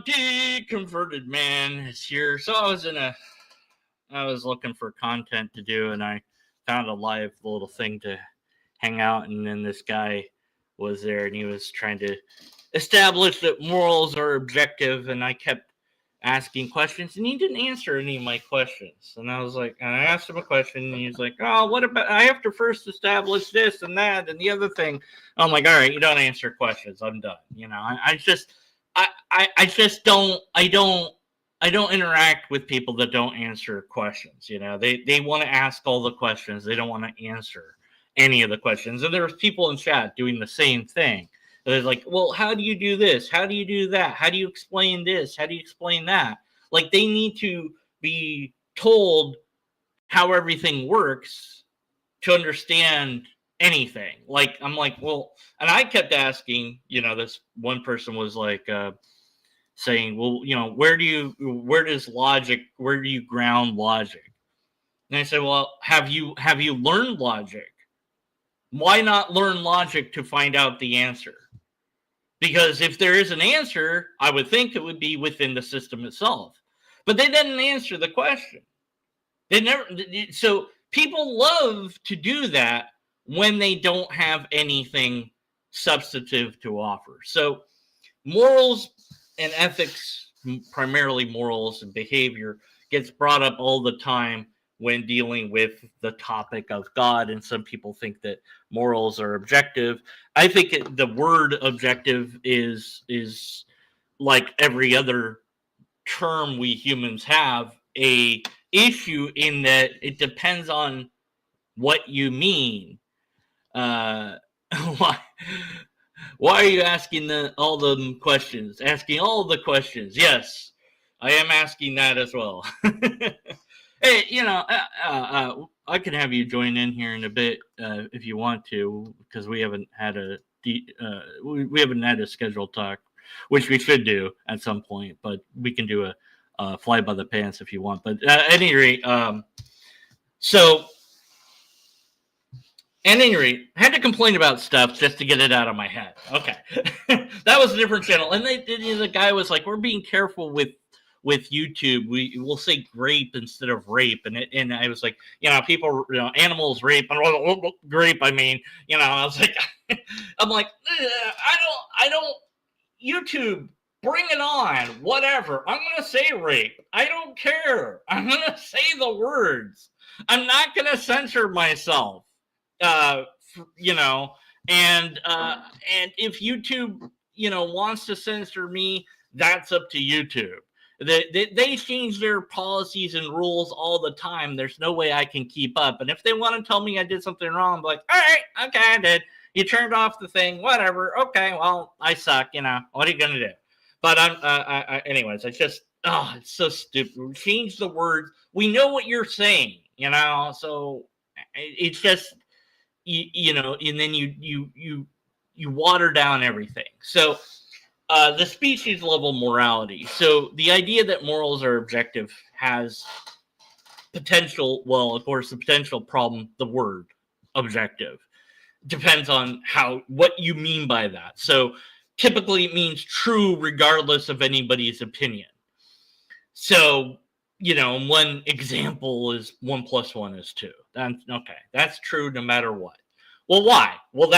Deconverted Man is here. So I was looking for content to do, and I found a live little thing to hang out, and then this guy was there, and he was trying to establish that morals are objective, and I kept asking questions, and he didn't answer any of my questions. And I was like, and I asked him a question, and he was like, oh, what about, I have to first establish this and that and the other thing. I'm like, all right, you don't answer questions. I'm done. You know, I don't interact with people that don't answer questions. You know, they want to ask all the questions. They don't want to answer any of the questions. And there's people in chat doing the same thing. They're like, well, how do you do this? How do you do that? How do you explain this? How do you explain that? Like, they need to be told how everything works to understand anything. Like, I'm like, well, and I kept asking, you know, this one person was like, saying, well, you know, where do you ground logic? And I said, well, have you learned logic? Why not learn logic to find out the answer? Because if there is an answer, I would think it would be within the system itself. But they didn't answer the question. They never. So people love to do that when they don't have anything substantive to offer. So morals and ethics, primarily morals and behavior, gets brought up all the time when dealing with the topic of God, and some people think that morals are objective. I think the word objective is like every other term we humans have a issue in that it depends on what you mean. Why are you asking all the questions? Asking all the questions. Yes, I am asking that as well. Hey, you know, I can have you join in here in a bit if you want to, because we haven't had a scheduled talk, which we should do at some point. But we can do a fly by the pants if you want. But at any rate, I had to complain about stuff just to get it out of my head. Okay, that was a different channel, and the guy was like, "We're being careful with YouTube. We will say grape instead of rape," and I was like, you know, people, you know, animals rape and grape. I mean, you know, I was like, I'm like, I don't. YouTube, bring it on. Whatever. I'm gonna say rape. I don't care. I'm gonna say the words. I'm not gonna censor myself. You know, and if YouTube, you know, wants to censor me, that's up to YouTube. They change their policies and rules all the time. There's no way I can keep up. And if they want to tell me I did something wrong, I'm like, all right, okay, I did. You turned off the thing, whatever. Okay, well, I suck. You know, what are you gonna do? But anyways, it's just, it's so stupid. Change the words. We know what you're saying, you know. So it's just, you know, and then you water down everything. So. The species level morality. So the idea that morals are objective has potential, well, of course, the potential problem, the word objective. Depends on what you mean by that. So typically it means true regardless of anybody's opinion. So, you know, one example is 1 + 1 is 2. That's true no matter what. Well, why? Well,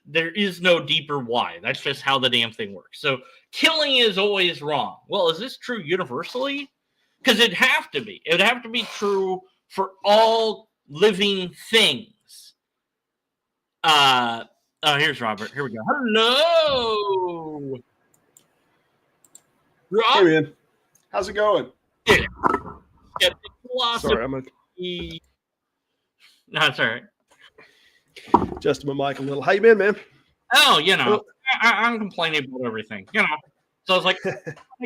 there is no deeper why. That's just how the damn thing works. So killing is always wrong. Well, is this true universally? Because it'd have to be. It would have to be true for all living things. Here's Robert. Here we go. Hello. Rob? Hey, man. How's it going? Yeah. Sorry, I'm No, it's all right. Just my mic a little. How you been, man? Oh, you know, I'm complaining about everything, you know. So I was like, I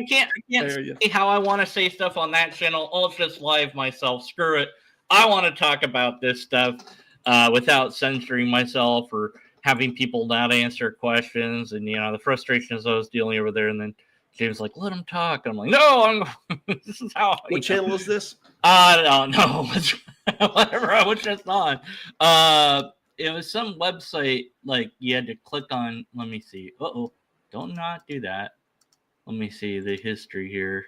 can't say how I want to say stuff on that channel. I'll just live myself. Screw it. I want to talk about this stuff without censoring myself or having people not answer questions. And, you know, the frustrations I was dealing over there. And then James was like, let him talk. I'm like, no, this is how. What channel is this? I don't know. Whatever I was just on. It was some website, like, you had to click on. Let me see. Don't not do that. let me see the history here.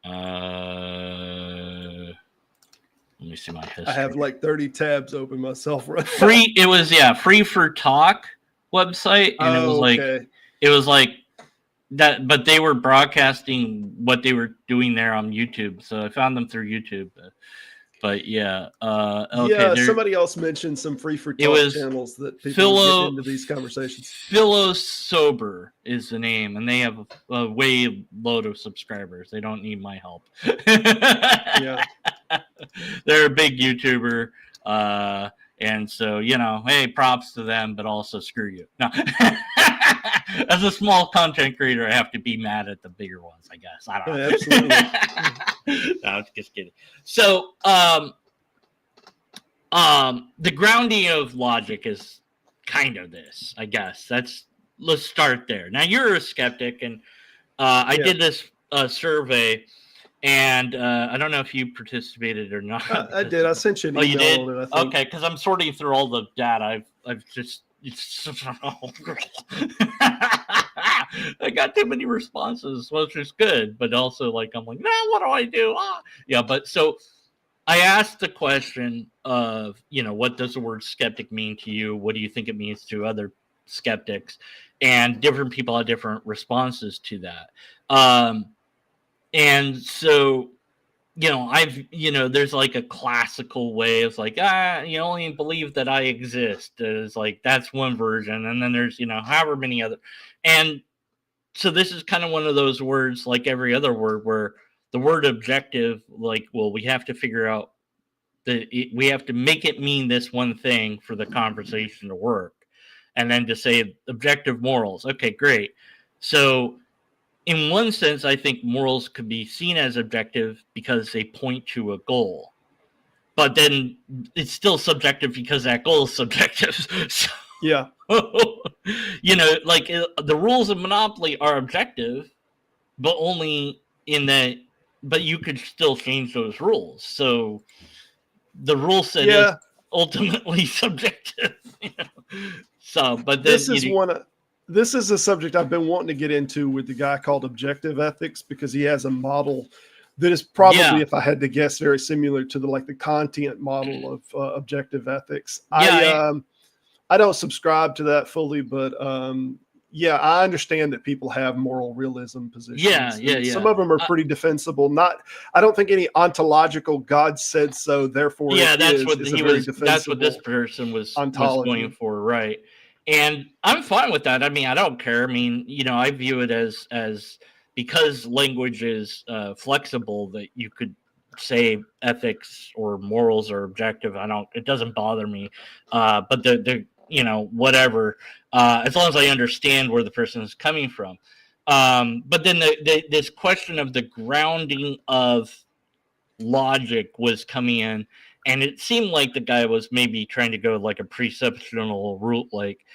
Let me see my history. I have like 30 tabs open myself. Right free. It was Free for Talk website, and it was like that. But they were broadcasting what they were doing there on YouTube, so I found them through YouTube. But yeah, okay. Yeah, somebody else mentioned some Free for Talk channels that people get into these conversations. Sober is the name, and they have a way load of subscribers. They don't need my help. Yeah, they're a big YouTuber, and so hey, props to them, but also screw you. No. As a small content creator, I have to be mad at the bigger ones, I guess. I don't know. Absolutely. No, I'm just kidding. So, the grounding of logic is kind of this, I guess. Let's start there. Now, you're a skeptic, and I did this survey, and I don't know if you participated or not. I did. I sent you an email. You did? on it, I think. Okay, because I'm sorting through all the data. I've just I got too many responses, which is good, but also I'm like, no, what do I do? Yeah, but so I asked the question of, what does the word skeptic mean to you? What do you think it means to other skeptics? And different people have different responses to that. And so, there's a classical way of you only believe that I exist. Is that's one version. And then there's, however many other. And so this is kind of one of those words, like every other word, where the word objective, we have to figure out we have to make it mean this one thing for the conversation to work. And then to say objective morals. Okay, great. So in one sense, I think morals could be seen as objective because they point to a goal. But then it's still subjective because that goal is subjective. So, yeah. The rules of Monopoly are objective, but only in that, but you could still change those rules. So the rule set is ultimately subjective. So, but then this is a subject I've been wanting to get into with the guy called Objective Ethics, because he has a model that is probably, if I had to guess, very similar to the content model of Objective Ethics. I don't subscribe to that fully, but I understand that people have moral realism positions. Yeah. Some of them are pretty defensible. I don't think any ontological God said so, therefore that's what this person was going for, right? And I'm fine with that. I mean, I don't care. I mean, I view it as because language is flexible, that you could say ethics or morals are objective. It doesn't bother me. But the whatever, as long as I understand where the person is coming from. But then this question of the grounding of logic was coming in, and it seemed like the guy was maybe trying to go a preceptional route, like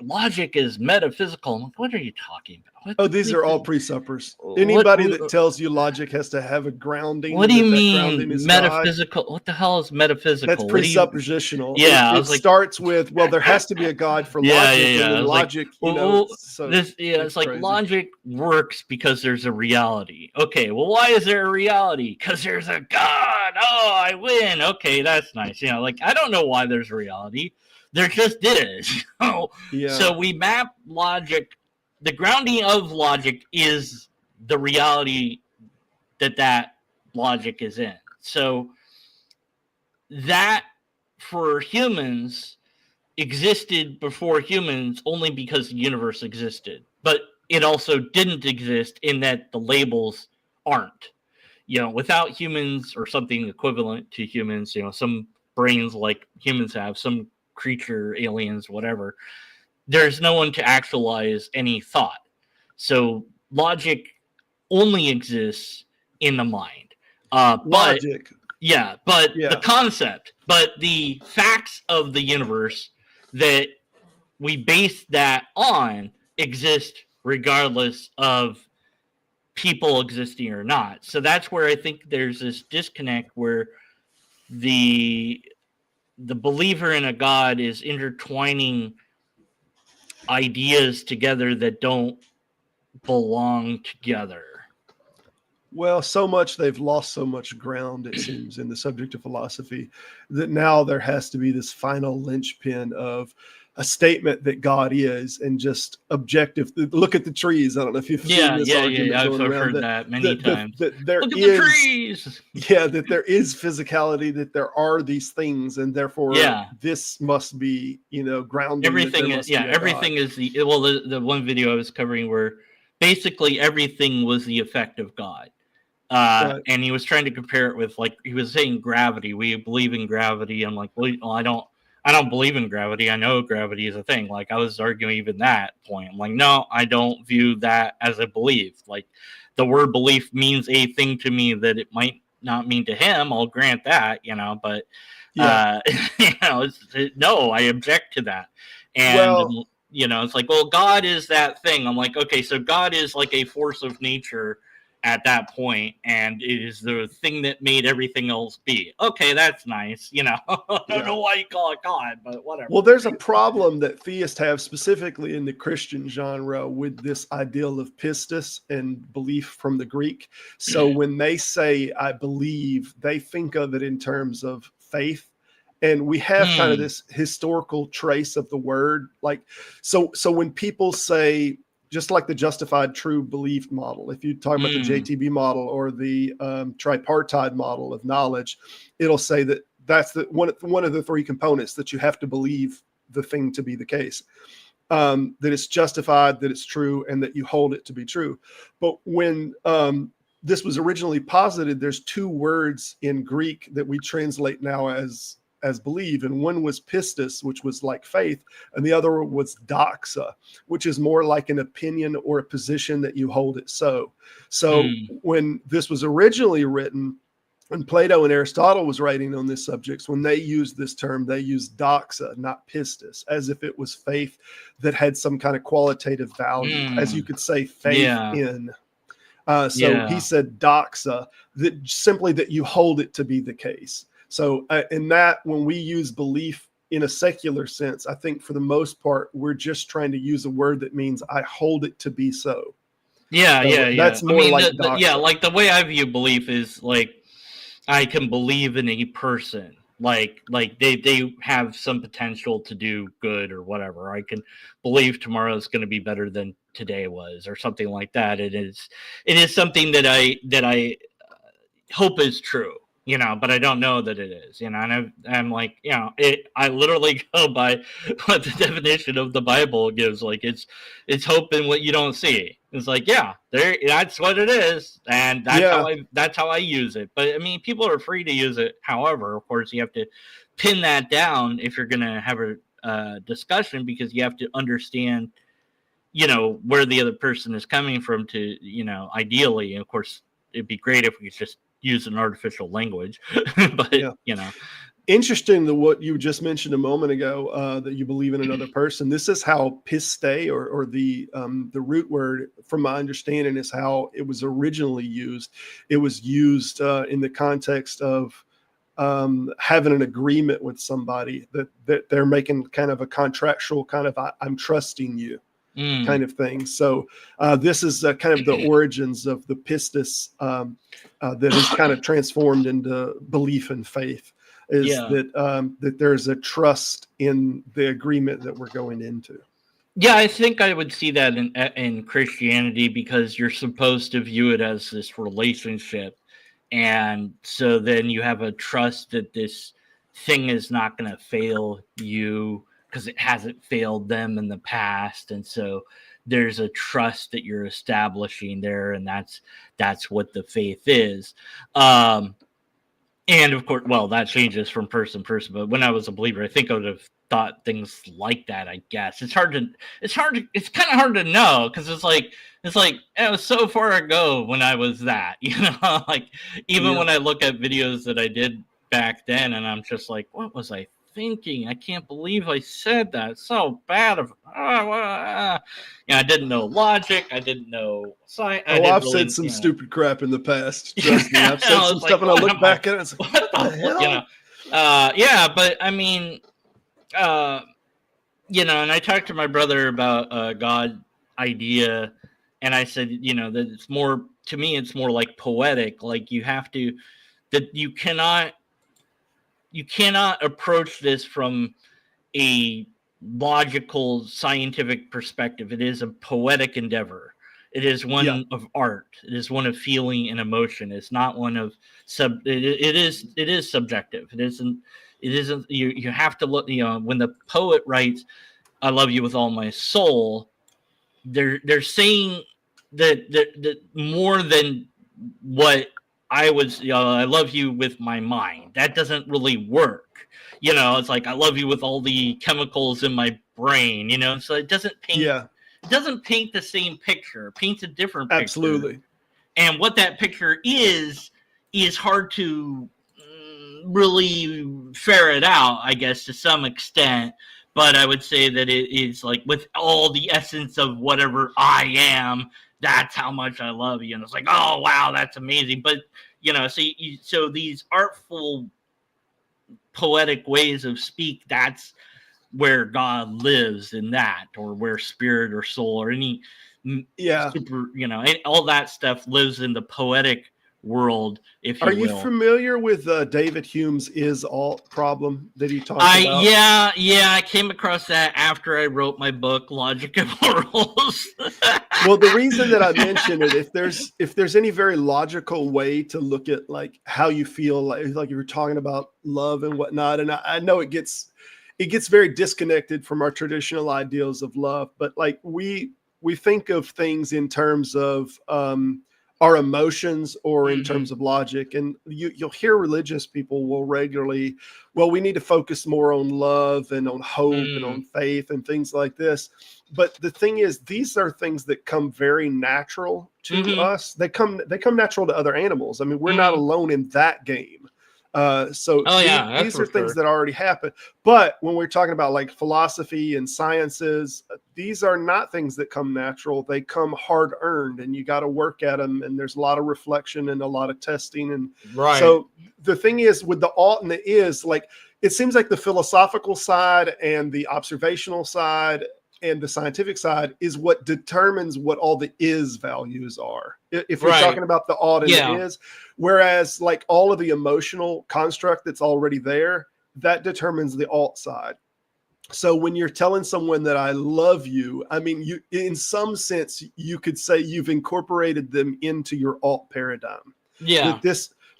logic is metaphysical. I'm like, what are you talking about? These are all presuppers. Anybody that tells you logic has to have a grounding. What do you mean metaphysical? God, what the hell is metaphysical? That's presuppositional. Yeah, it starts with, there has to be a God for logic. Yeah. And logic, it's like crazy. Logic works because there's a reality. Okay, well, why is there a reality? Because there's a God. Oh, I win. Okay, that's nice. I don't know why there's a reality. There just is. So we map logic. The grounding of logic is the reality that logic is in. So that for humans existed before humans only because the universe existed. But it also didn't exist in that the labels aren't. Without humans or something equivalent to humans, some brains like humans have, some creature, aliens, whatever, there's no one to actualize any thought. So logic only exists in the mind. Logic. The concept, but the facts of the universe that we base that on exist regardless of people existing or not. So that's where I think there's this disconnect where the believer in a God is intertwining ideas together that don't belong together. Well, so much they've lost so much ground, it seems, in the subject of philosophy, that now there has to be this final linchpin of a statement that God is, and just objective. Look at the trees. I don't know if you've seen this argument I've going around heard that that many times. that there Look at the is, trees. yeah, that there is physicality, that there are these things, and therefore this must be, grounding that there must be a God. Everything is the one video I was covering where basically everything was the effect of God. Right. And he was trying to compare it with, like, he was saying gravity. We believe in gravity. I'm like, well, I don't believe in gravity. I know gravity is a thing. Like, I was arguing even that point. I'm like, no, I don't view that as a belief. Like, the word belief means a thing to me that it might not mean to him. I'll grant that, but no, I object to that. And it's like, well, God is that thing. I'm like, okay, so God is like a force of nature at that point, and it is the thing that made everything else be. Okay, that's nice. I don't know why you call it God, but whatever. Well, there's a problem that theists have, specifically in the Christian genre, with this ideal of pistis and belief from the Greek. So when they say I believe, they think of it in terms of faith. And we have kind of this historical trace of the word. Like, so when people say, just like the justified true belief model, if you talk about the JTB model or the tripartite model of knowledge, it'll say that that's the one of the three components, that you have to believe the thing to be the case, that it's justified, that it's true, and that you hold it to be true. But when this was originally posited, there's two words in Greek that we translate now as believe, and one was pistis, which was like faith, and the other was doxa, which is more like an opinion or a position that you hold it so. When this was originally written, when Plato and Aristotle was writing on this subject, when they used this term, they used doxa, not pistis, as if it was faith that had some kind of qualitative value, as you could say faith in. He said doxa, that simply that you hold it to be the case. So in that, when we use belief in a secular sense, I think for the most part, we're just trying to use a word that means I hold it to be so. That's more like doxa. Like the way I view belief is like, I can believe in a person. Like they have some potential to do good or whatever. I can believe tomorrow is going to be better than today was, or something like that. It is something that I hope is true, but I don't know that it is, and I'm like, I literally go by what the definition of the Bible gives. Like, it's hope in what you don't see. It's like, that's what it is, and that's how I use it. But I mean, people are free to use it. However, of course, you have to pin that down if you're going to have a discussion, because you have to understand, where the other person is coming from to, ideally. And of course, it'd be great if we could just use an artificial language, but interesting that what you just mentioned a moment ago, that you believe in another person. This is how piste, or the root word, from my understanding, is how it was originally used. It was used in the context of having an agreement with somebody, that they're making kind of a contractual kind of I'm trusting you kind of thing. So this is kind of the origins of the pistis that is kind of transformed into belief and faith, is that there's a trust in the agreement that we're going into. Yeah, I think I would see that in Christianity, because you're supposed to view it as this relationship. And so then you have a trust that this thing is not going to fail you, because it hasn't failed them in the past. And so there's a trust that you're establishing there, and that's what the faith is. And of course, well, that changes from person to person. But when I was a believer, I think I would have thought things like that. I guess it's kind of hard to know, because it's like it was so far ago when I was that. Like, even when I look at videos that I did back then, and I'm just like, what was I thinking? I can't believe I said that. It's so bad. I didn't know logic. I didn't know science. I've said some stupid crap in the past. Trust me, I've said some stuff, and I look back at it and say, what the hell? But I mean, and I talked to my brother about God idea And I said, that it's more, to me, it's more like poetic. Like you cannot approach this from a logical scientific perspective. It is a poetic endeavor. It is one of art. It is one of feeling and emotion. It's not one of it is subjective. It isn't you have to look, when the poet writes, I love you with all my soul, they're saying that more than what I was, I love you with my mind. That doesn't really work. It's like I love you with all the chemicals in my brain. So it doesn't paint. Yeah. It doesn't paint the same picture. It paints a different picture. Absolutely. And what that picture is hard to really ferret out, I guess, to some extent. But I would say that it is like with all the essence of whatever I am, that's how much I love you. And it's like, oh, wow, that's amazing. But, so these artful, poetic ways of speak, that's where God lives in that, or where spirit or soul or any super, all that stuff lives in the poetic world, if you will. Are you familiar with David Hume's is alt problem that he talked about? Yeah, I came across that after I wrote my book, Logic of Morals. Well, the reason that I mentioned it, if there's any very logical way to look at like how you feel, like you were talking about love and whatnot, and I know it gets very disconnected from our traditional ideals of love, but like we think of things in terms of our emotions or in terms of logic. And you'll hear religious people will regularly, well, we need to focus more on love and on hope and on faith and things like this. But the thing is, these are things that come very natural to us. They come natural to other animals. I mean, we're not alone in that game. These are things that already happen. But when we're talking about like philosophy and sciences, these are not things that come natural. They come hard earned, and you got to work at them. And there's a lot of reflection and a lot of testing. And so the thing is with the alt and the is, like, it seems like the philosophical side and the observational side and the scientific side is what determines what all the is values are. If we're talking about the alt and the is, whereas like all of the emotional construct that's already there, that determines the alt side. So when you're telling someone that I love you, I mean, you, in some sense, you could say you've incorporated them into your alt paradigm. Yeah.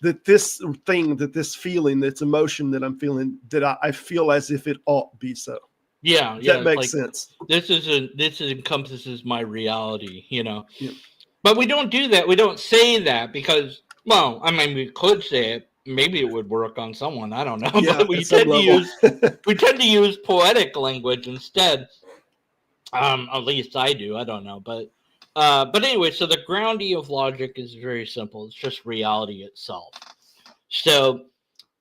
That this thing, that this feeling, that's emotion that I'm feeling, that I feel as if it ought to be so. Yeah, that makes sense. This encompasses my reality, Yeah. But we don't do that. We don't say that because, well, I mean, we could say it. Maybe it would work on someone. I don't know. Yeah, but we tend to use poetic language instead. At least I do. I don't know, but anyway. So the grounding of logic is very simple. It's just reality itself. So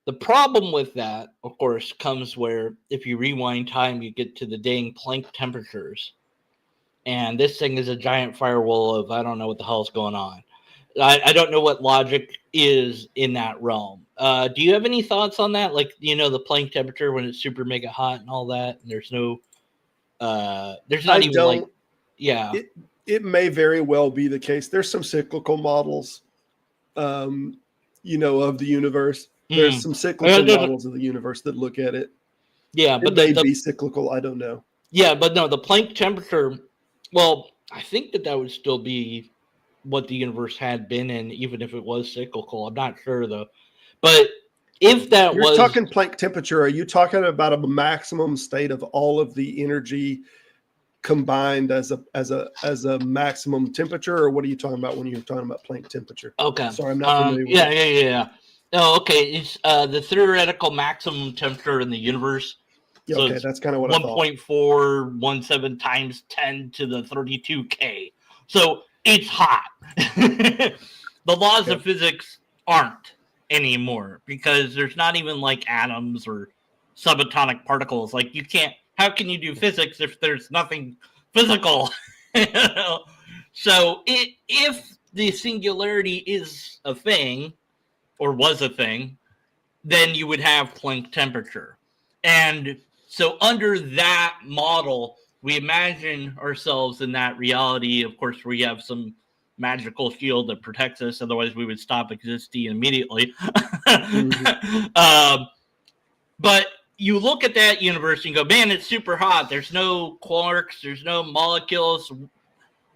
the problem with that, of course, comes where if you rewind time, you get to the dang Planck temperatures. And this thing is a giant firewall of I don't know what the hell is going on. I don't know what logic is in that realm. Do you have any thoughts on that? Like, the Planck temperature when it's super mega hot and all that, and there's no, there's not even like, yeah. It may very well be the case. There's some cyclical models, of the universe. There's some cyclical models of the universe that look at it. Yeah, but it may be cyclical. I don't know. Yeah, but no, the Planck temperature. Well, I think that would still be what the universe had been in, even if it was cyclical. I'm not sure though. But if you're talking Planck temperature, are you talking about a maximum state of all of the energy combined as a maximum temperature, or what are you talking about when you're talking about Planck temperature? Okay. Sorry, I'm not familiar with Yeah. Oh, okay. It's the theoretical maximum temperature in the universe. Yeah, so okay, that's kind of what I thought. 1.417 times 10 to the 32K. So it's hot. The laws of physics aren't anymore because there's not even like atoms or subatomic particles. Like how can you do physics if there's nothing physical? So if the singularity is a thing or was a thing, then you would have Planck temperature. And so under that model, we imagine ourselves in that reality. Of course, we have some magical shield that protects us. Otherwise, we would stop existing immediately. But you look at that universe and you go, man, it's super hot. There's no quarks. There's no molecules.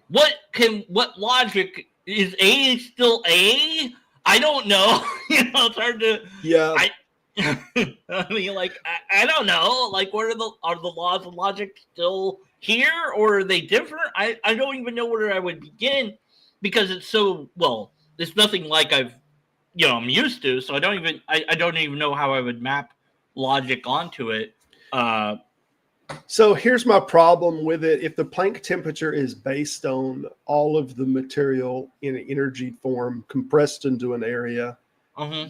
What logic is A still A? I don't know. It's hard to. Yeah. I mean, like, I don't know. Like, are the laws of logic still here, or are they different? I don't even know where I would begin, because it's so, well, it's nothing like I'm used to. So I don't even know how I would map logic onto it. So here's my problem with it. If the Planck temperature is based on all of the material in an energy form compressed into an area,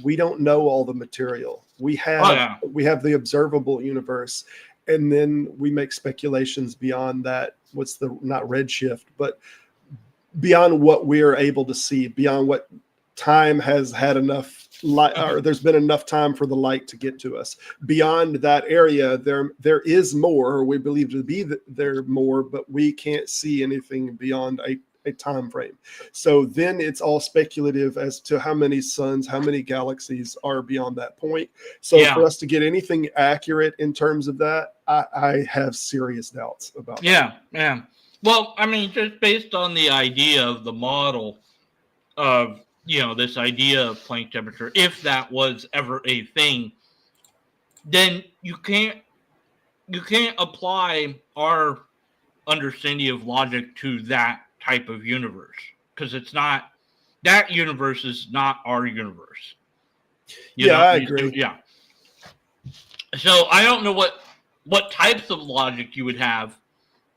we don't know all the material. We have the observable universe, and then we make speculations beyond that. Not redshift, but beyond what we're able to see, beyond what time has had enough light, or there's been enough time for the light to get to us. Beyond that area, there is more, or we believe to be there more, but we can't see anything beyond a time frame. So then it's all speculative as to how many suns, how many galaxies are beyond that point. So for us to get anything accurate in terms of that, I have serious doubts about that. Yeah. Well, I mean, just based on the idea of the model of, this idea of Planck temperature, if that was ever a thing, then you can't apply our understanding of logic to that type of universe, because that universe is not our universe. I agree. Yeah. So I don't know what types of logic you would have,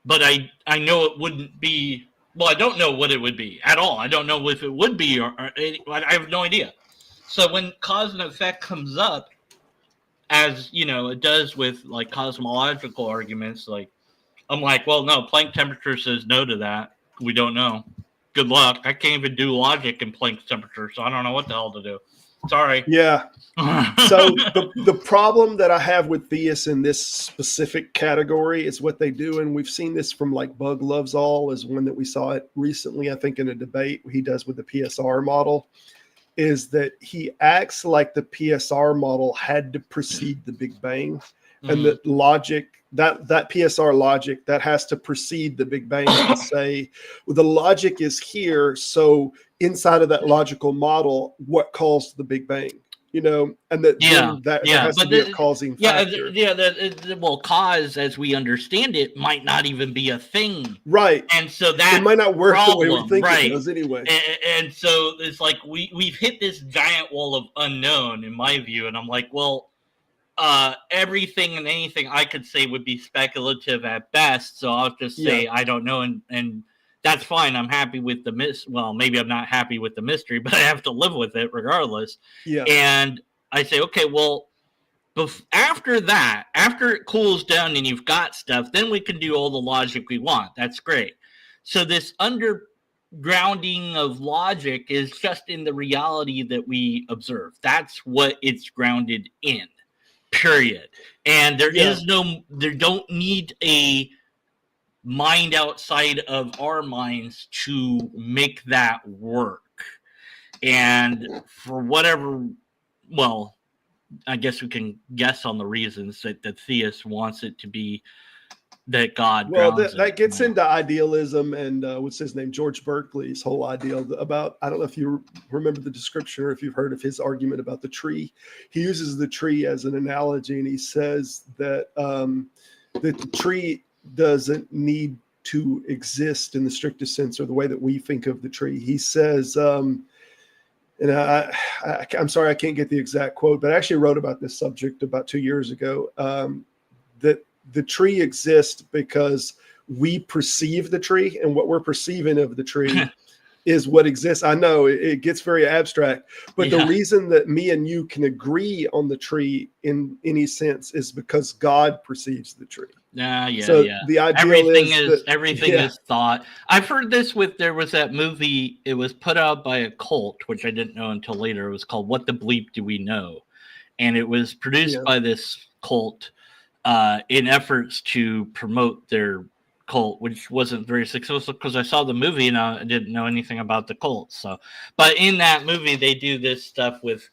but I know it wouldn't be. Well, I don't know what it would be at all. I don't know if it would be, or I have no idea. So when cause and effect comes up, as it does with like cosmological arguments, like I'm like, well, no, Planck temperature says no to that. We don't know. Good luck. I can't even do logic in Planck's temperature, so I don't know what the hell to do. Sorry. Yeah. So the problem that I have with theists in this specific category is what they do, and we've seen this from like Bug Loves All is one that we saw it recently, I think, in a debate he does with the PSR model, is that he acts like the PSR model had to precede the Big Bang, and that logic, that PSR logic, that has to precede the Big Bang to say, well, the logic is here, so inside of that logical model, what caused the Big Bang? And that has to be a causing factor. Well, cause, as we understand it, might not even be a thing, right? And so that it might not work the way we think it does anyway. And so it's like we've hit this giant wall of unknown, in my view, and I'm like, well, everything and anything I could say would be speculative at best. So I'll just say I don't know, and that's fine. I'm happy with the well, maybe I'm not happy with the mystery, but I have to live with it regardless. Yeah. And I say, okay, well, after that, after it cools down and you've got stuff, then we can do all the logic we want. That's great. So this undergrounding of logic is just in the reality that we observe. That's what it's grounded in, period. And there don't need a mind outside of our minds to make that work. And for whatever, well, I guess we can guess on the reasons that the theist wants it to be that God. Well, that gets into idealism and what's his name? George Berkeley's whole idea about, I don't know if you remember the description or if you've heard of his argument about the tree. He uses the tree as an analogy, and he says that the tree doesn't need to exist in the strictest sense or the way that we think of the tree. He says, and I'm sorry, I can't get the exact quote, but I actually wrote about this subject about 2 years ago, that the tree exists because we perceive the tree, and what we're perceiving of the tree is what exists. I know it gets very abstract, but the reason that me and you can agree on the tree in any sense is because God perceives the tree. The ideal everything is thought. I've heard this there was that movie, it was put out by a cult, which I didn't know until later. It was called What the Bleep Do We Know? And it was produced by this cult in efforts to promote their cult, which wasn't very successful because I saw the movie and I didn't know anything about the cult. So, but in that movie, they do this stuff with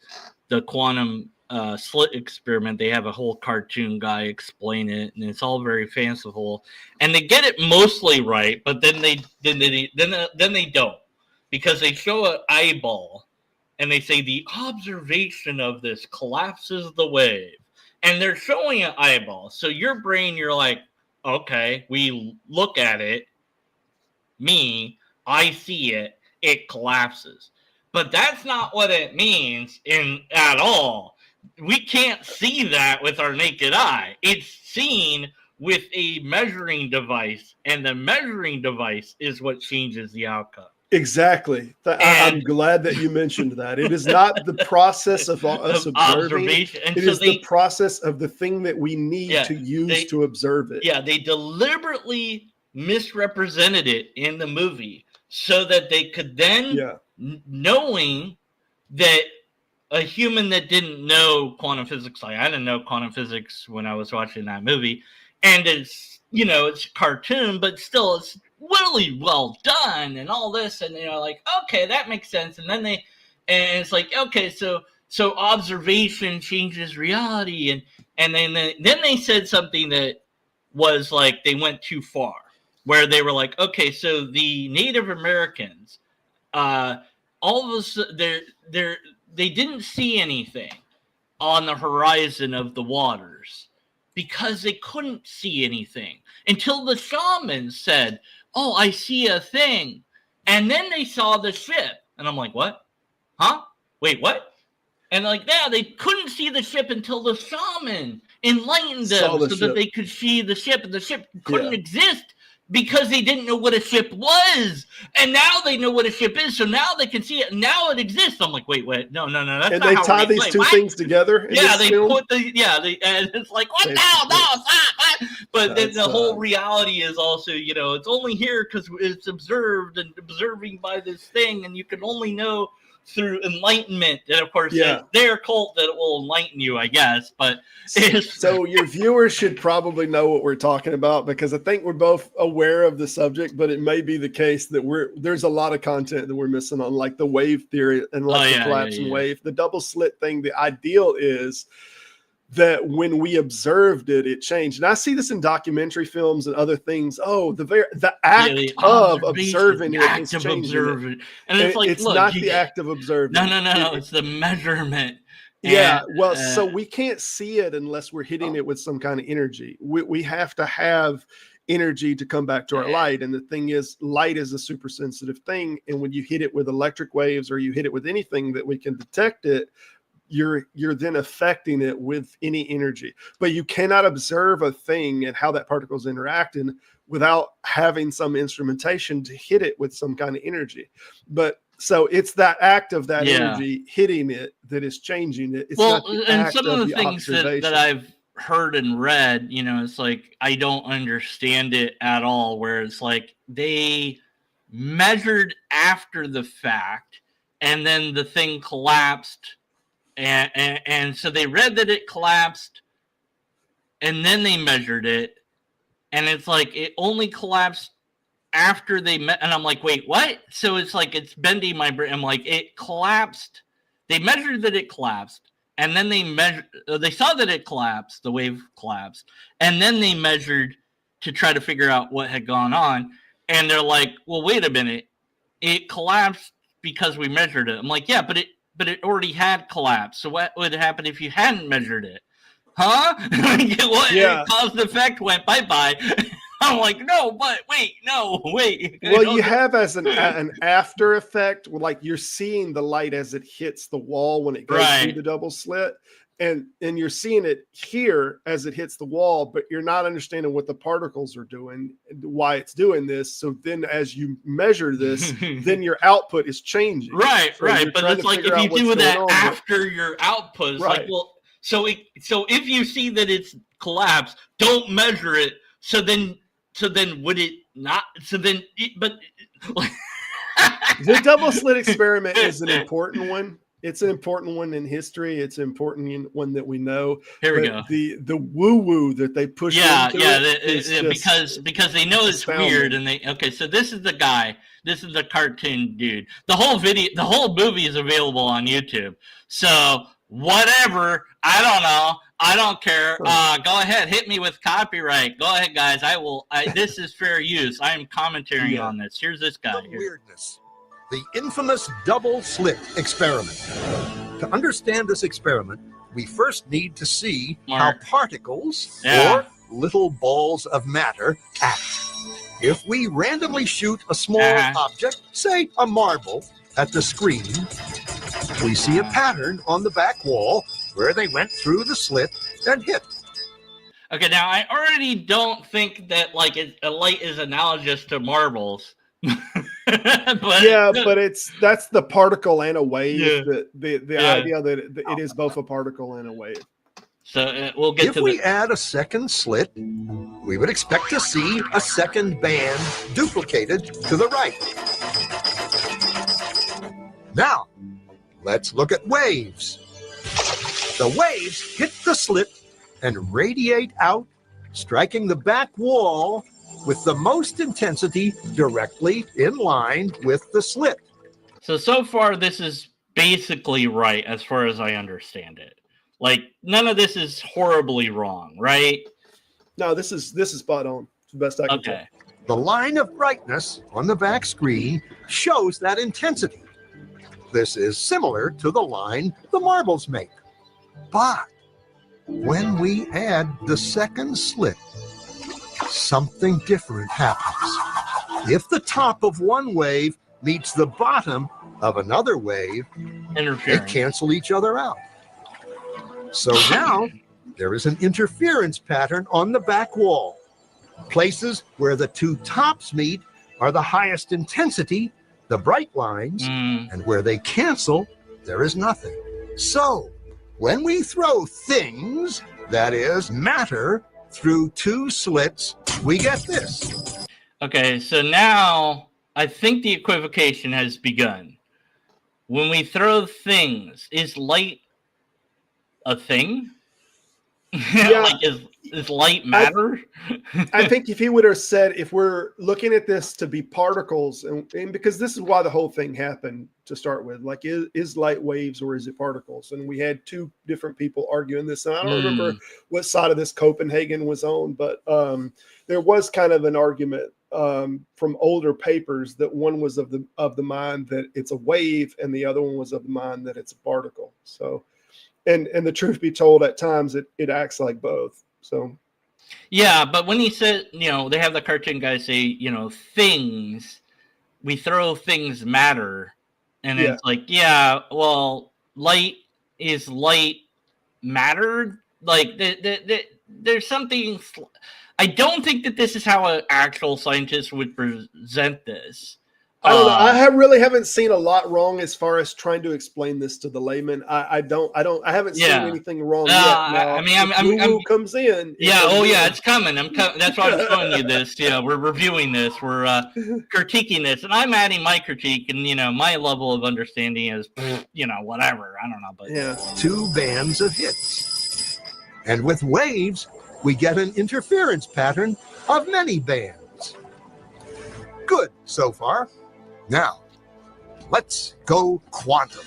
the quantum slit experiment. They have a whole cartoon guy explain it, and it's all very fanciful. And they get it mostly right, but then they don't, because they show an eyeball, and they say the observation of this collapses the wave, and they're showing an eyeball. So your brain, you're like, okay, we look at it. I see it. It collapses. But that's not what it means at all. We can't see that with our naked eye. It's seen with a measuring device, and the measuring device is what changes the outcome. Exactly. I'm glad that you mentioned that. It is not the process of us observing. It is the process of the thing that we need to use to observe it. Yeah, they deliberately misrepresented it in the movie so that they could then, knowing that a human that didn't know quantum physics, like I didn't know quantum physics when I was watching that movie, and it's a cartoon, but still it's really well done and all this, and like, okay, that makes sense. And then it's like, okay, so observation changes reality, and then they said something that was like they went too far, where they were like, okay, so the Native Americans, all of a sudden they didn't see anything on the horizon of the waters because they couldn't see anything until the shaman said, oh, I see a thing. And then they saw the ship. And I'm like, what? Huh? Wait, what? And like, yeah, they couldn't see the ship until the shaman enlightened them so that they could see the ship. And the ship couldn't exist because they didn't know what a ship was. And now they know what a ship is. So now they can see it. Now it exists. I'm like, wait. No. That's and not they tie these two things together. Yeah, they put and it's like, what now? No, stop. But then the whole reality is also, it's only here because it's observed and observing by this thing. And you can only know through enlightenment. And of course, they're cult that will enlighten you, I guess. But so your viewers should probably know what we're talking about, because I think we're both aware of the subject, but it may be the case that there's a lot of content that we're missing on, like the wave theory and like the collapsing wave, the double slit thing. The ideal is that when we observed it, it changed. And I see this in documentary films and other things. Oh, the act of observing it is changing it. And it's like, it's not the act of observing. No. It's the measurement. Yeah. Well, so we can't see it unless we're hitting it with some kind of energy. We have to have energy to come back to our light. And the thing is, light is a super sensitive thing. And when you hit it with electric waves, or you hit it with anything that we can detect it, you're then affecting it with any energy. But you cannot observe a thing and how that particle is interacting without having some instrumentation to hit it with some kind of energy. But so it's that act of that energy hitting it that is changing it. It's not the and act some of the things that I've heard and read, it's like, I don't understand it at all, where it's like they measured after the fact and then the thing collapsed. And so they read that it collapsed, and then they measured it, and it's like it only collapsed after they met. And I'm like, wait, what? So it's like it's bending my brain. I'm like, it collapsed. They measured that it collapsed, and then they saw that it collapsed, the wave collapsed, and then they measured to try to figure out what had gone on. And they're like, well, wait a minute, it collapsed because we measured it. I'm like, yeah, but it already had collapsed. So what would happen if you hadn't measured it? Huh? Cause and effect went bye-bye. I'm like, no, but wait. Well, you have as an after effect, like you're seeing the light as it hits the wall when it goes through the double slit. And you're seeing it here as it hits the wall, but you're not understanding what the particles are doing, why it's doing this. So then as you measure this, then your output is changing. Right. But it's like if you do that after your output, it's like, well, so if you see that it's collapsed, don't measure it. So then would it not? The double slit experiment is an important one, It's an important one in history. It's an important one that we know. Here we go. The woo woo that they push into because they know it's weird, and so this is the guy. This is the cartoon dude. The whole movie is available on YouTube. So whatever, I don't know. I don't care. Go ahead, hit me with copyright. Go ahead, guys. This is fair use. I am commentating on this. Here's this guy. Weirdness. The infamous double slit experiment. To understand this experiment, we first need to see how particles or little balls of matter act. If we randomly shoot a small object, say a marble, at the screen, we see a pattern on the back wall where they went through the slit and hit. Okay, now I already don't think that a light is analogous to marbles. but that's the particle and a wave. Yeah. The idea that it is both a particle and a wave. So we'll get if we add a second slit, we would expect to see a second band duplicated to the right. Now, let's look at waves. The waves hit the slit and radiate out, striking the back wall with the most intensity directly in line with the slit. So far, this is basically right as far as I understand it. None of this is horribly wrong, right? No, this is spot on. It's the best I can tell. The line of brightness on the back screen shows that intensity. This is similar to the line the marbles make. But when we add the second slit, something different happens. If the top of one wave meets the bottom of another wave, they cancel each other out. So now there is an interference pattern on the back wall. Places where the two tops meet are the highest intensity, the bright lines, and where they cancel, there is nothing. So when we throw things, that is matter, through two slits, we get this. Okay, so now I think the equivocation has begun. When we throw things, is light a thing? Yeah. Is light matter? I think if he would have said, if we're looking at this to be particles, and because this is why the whole thing happened to start with, is light waves or is it particles? And we had two different people arguing this. And I don't remember what side of this Copenhagen was on, but there was kind of an argument from older papers that one was of the mind that it's a wave and the other one was of the mind that it's a particle. So, and the truth be told, at times it acts like both. So, yeah, but when he said, they have the cartoon guy say, things, we throw things matter, and it's light is light matter. There's something. I don't think that this is how an actual scientist would present this. I don't know. I really haven't seen a lot wrong as far as trying to explain this to the layman. I haven't seen anything wrong yet. Now, I'm comes in. It's coming. That's why I'm showing you this. We're reviewing this. We're critiquing this, and I'm adding my critique, and my level of understanding is, whatever. I don't know, but two bands of hits, and with waves, we get an interference pattern of many bands. Good so far. Now, let's go quantum.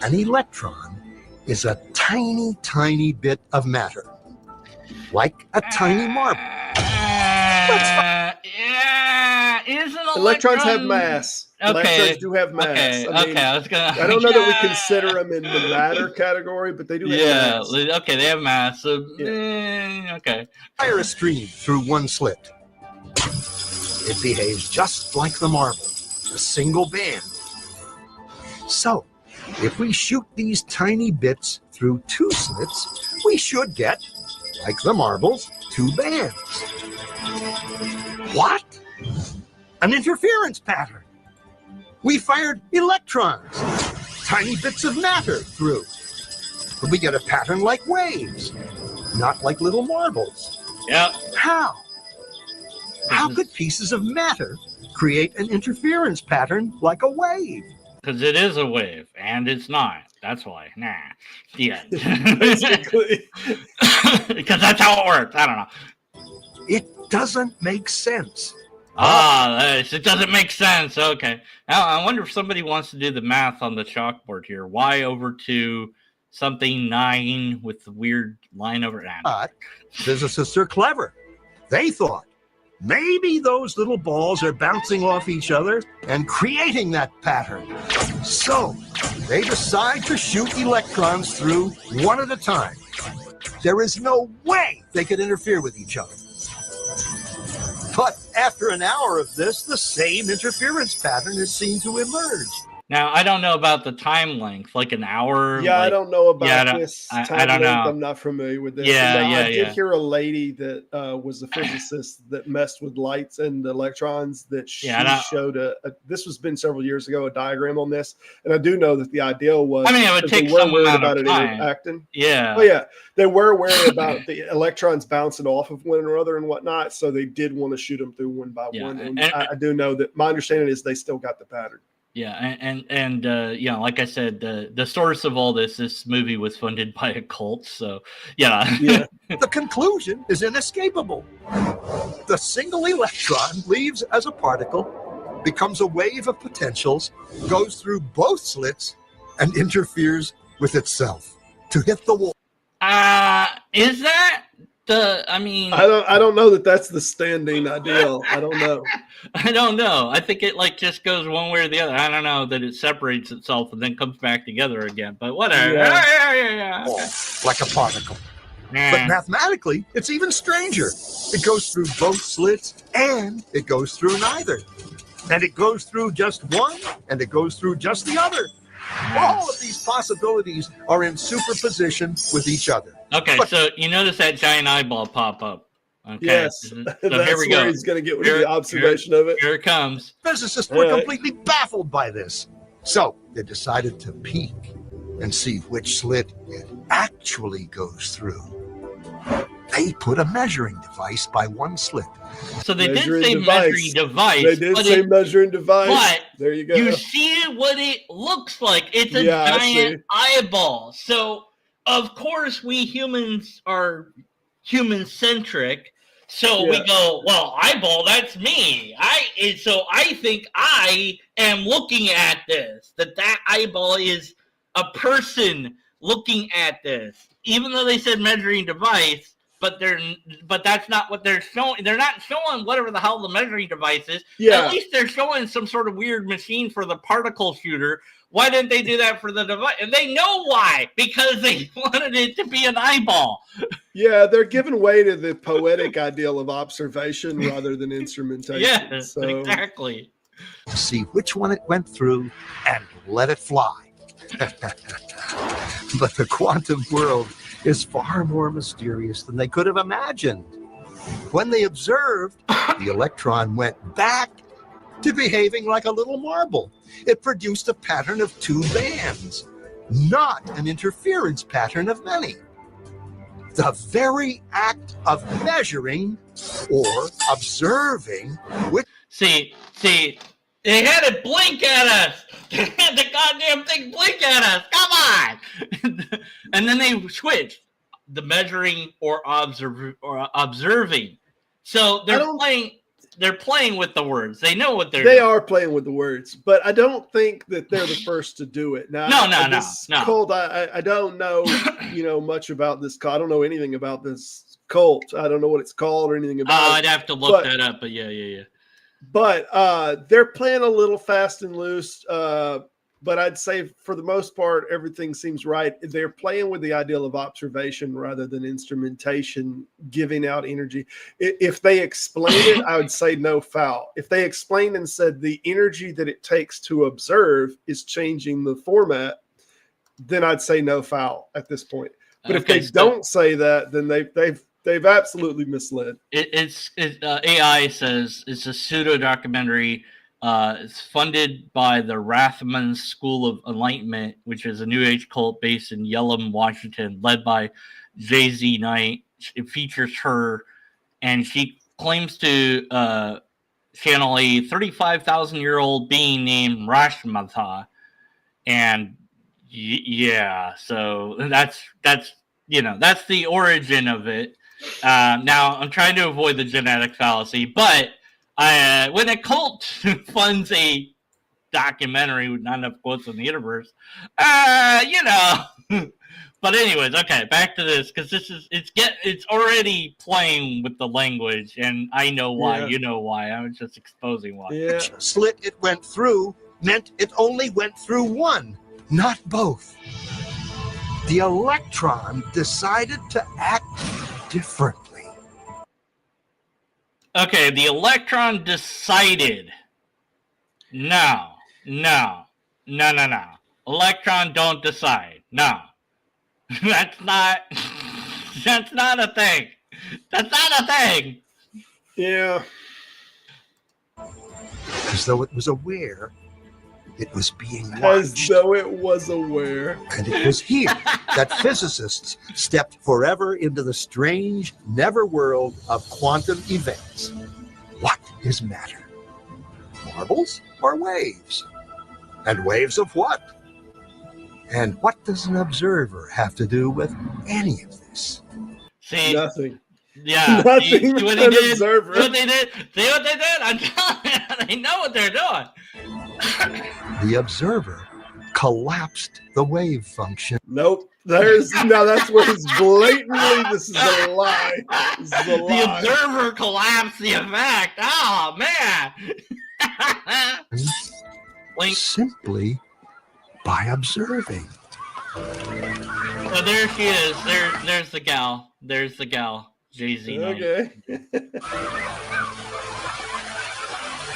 An electron is a tiny, tiny bit of matter, like a tiny marble. Electrons have mass. Electrons do have mass. I don't know that we consider them in the matter category, but they do have mass. Okay, they have mass. So, okay. Fire a stream through one slit. It behaves just like the marble, a single band. So, if we shoot these tiny bits through two slits, we should get, like the marbles, two bands. What? An interference pattern. We fired electrons, tiny bits of matter through. But we get a pattern like waves, not like little marbles. Yeah. How? How could pieces of matter create an interference pattern like a wave? Because it is a wave, and it's not. That's why. Nah. The end. Basically. Because that's how it works. I don't know. It doesn't make sense. It doesn't make sense. Okay. Now, I wonder if somebody wants to do the math on the chalkboard here. Y over 2 something 9 with the weird line over it. But physicists are clever. They thought maybe those little balls are bouncing off each other and creating that pattern. So they decide to shoot electrons through one at a time. There is no way they could interfere with each other. But after an hour of this, the same interference pattern is seen to emerge. Now, I don't know about the time length, like an hour. Yeah, like, I don't know about this. I time don't length. know. I'm not familiar with this. Yeah, I did hear a lady that was a physicist that messed with lights and electrons that she showed this was been several years ago, a diagram on this. And I do know that the idea was, I mean, it would take they were some worried amount about of it time. interacting. Yeah. Oh, yeah. They were worried about the electrons bouncing off of one another and whatnot. So they did want to shoot them through one by one. And I do know that my understanding is they still got the pattern. Yeah, and you know, like I said, the source of all this movie was funded by a cult, so yeah. The conclusion is inescapable. The single electron leaves as a particle, becomes a wave of potentials, goes through both slits, and interferes with itself to hit the wall. Is that I mean, I don't know that that's the standing ideal. I don't know. I don't know. I think it like just goes one way or the other. I don't know that it separates itself and then comes back together again. But whatever. Yeah. Like a particle. But mathematically, it's even stranger. It goes through both slits and it goes through neither. And it goes through just one and it goes through just the other. All of these possibilities are in superposition with each other. Okay, so you notice that giant eyeball pop up. Okay. Yes, so that's here we where go. he's going to get the observation of it. Here it comes. Physicists were completely baffled by this. So they decided to peek and see which slit it actually goes through. They put a measuring device by one slit. So they did say measuring device. They did say measuring device. But there you go. You see what it looks like. It's a giant eyeball. So, of course, we humans are human-centric. So we go, well, eyeball, that's me. So I think I am looking at this. That eyeball is a person looking at this. Even though they said measuring device, but that's not what they're showing. They're not showing whatever the hell the measuring device is. Yeah. At least they're showing some sort of weird machine for the particle shooter. Why didn't they do that for the device? And they know why, because they wanted it to be an eyeball. Yeah, they're giving way to the poetic ideal of observation rather than instrumentation. Yeah, exactly. See which one it went through and let it fly. But the quantum world is far more mysterious than they could have imagined. When they observed, the electron went back to behaving like a little marble. It produced a pattern of two bands, not an interference pattern of many. The very act of measuring or observing which... See, they had it blink at us. They had the goddamn thing blink at us. Come on. And then they switched the measuring or observing. So they're playing with the words. They know what they're doing. They are playing with the words, but I don't think that they're the first to do it. Now, No. Cult, I don't know, much about this cult. I don't know anything about this cult. I don't know what it's called or anything about it. I'd have to look that up, but yeah. But they're playing a little fast and loose. But I'd say for the most part, everything seems right. They're playing with the ideal of observation rather than instrumentation, giving out energy. If they explain it, I would say no foul. If they explained and said the energy that it takes to observe is changing the format, then I'd say no foul at this point. But if they don't say that, then they've absolutely misled. AI says it's a pseudo documentary. It's funded by the Rathman School of Enlightenment, which is a New Age cult based in Yelham, Washington, led by Jay-Z Knight. It features her, and she claims to channel a 35,000-year-old being named Rashmatha, and yeah, so that's that's the origin of it. Now I'm trying to avoid the genetic fallacy, but when a cult funds a documentary with not enough quotes in the universe, But anyways, okay, back to this, because it's already playing with the language, and I know why. Yeah. You know why. I'm just exposing why. Yeah. Slit it went through meant it only went through one, not both. The electron decided to act differently. Okay, the electron decided. No. Electron don't decide. No. That's not a thing. That's not a thing. Yeah. As though it was aware it was being watched. As though it was aware. And it was here that physicists stepped forever into the strange, never world of quantum events. What is matter? Marbles or waves? And waves of what? And what does an observer have to do with any of this? See, Nothing. yeah, Nothing. see what he An did? observer. See what they did? See what they did? I'm telling you, they know what they're doing. The observer collapsed the wave function. Nope. That's where it's blatantly, this is a lie. This is a The lie. observer collapsed the effect. Oh man. Link. Simply by observing. So there she is. There's the gal. There's the gal. Jay-Z. Okay.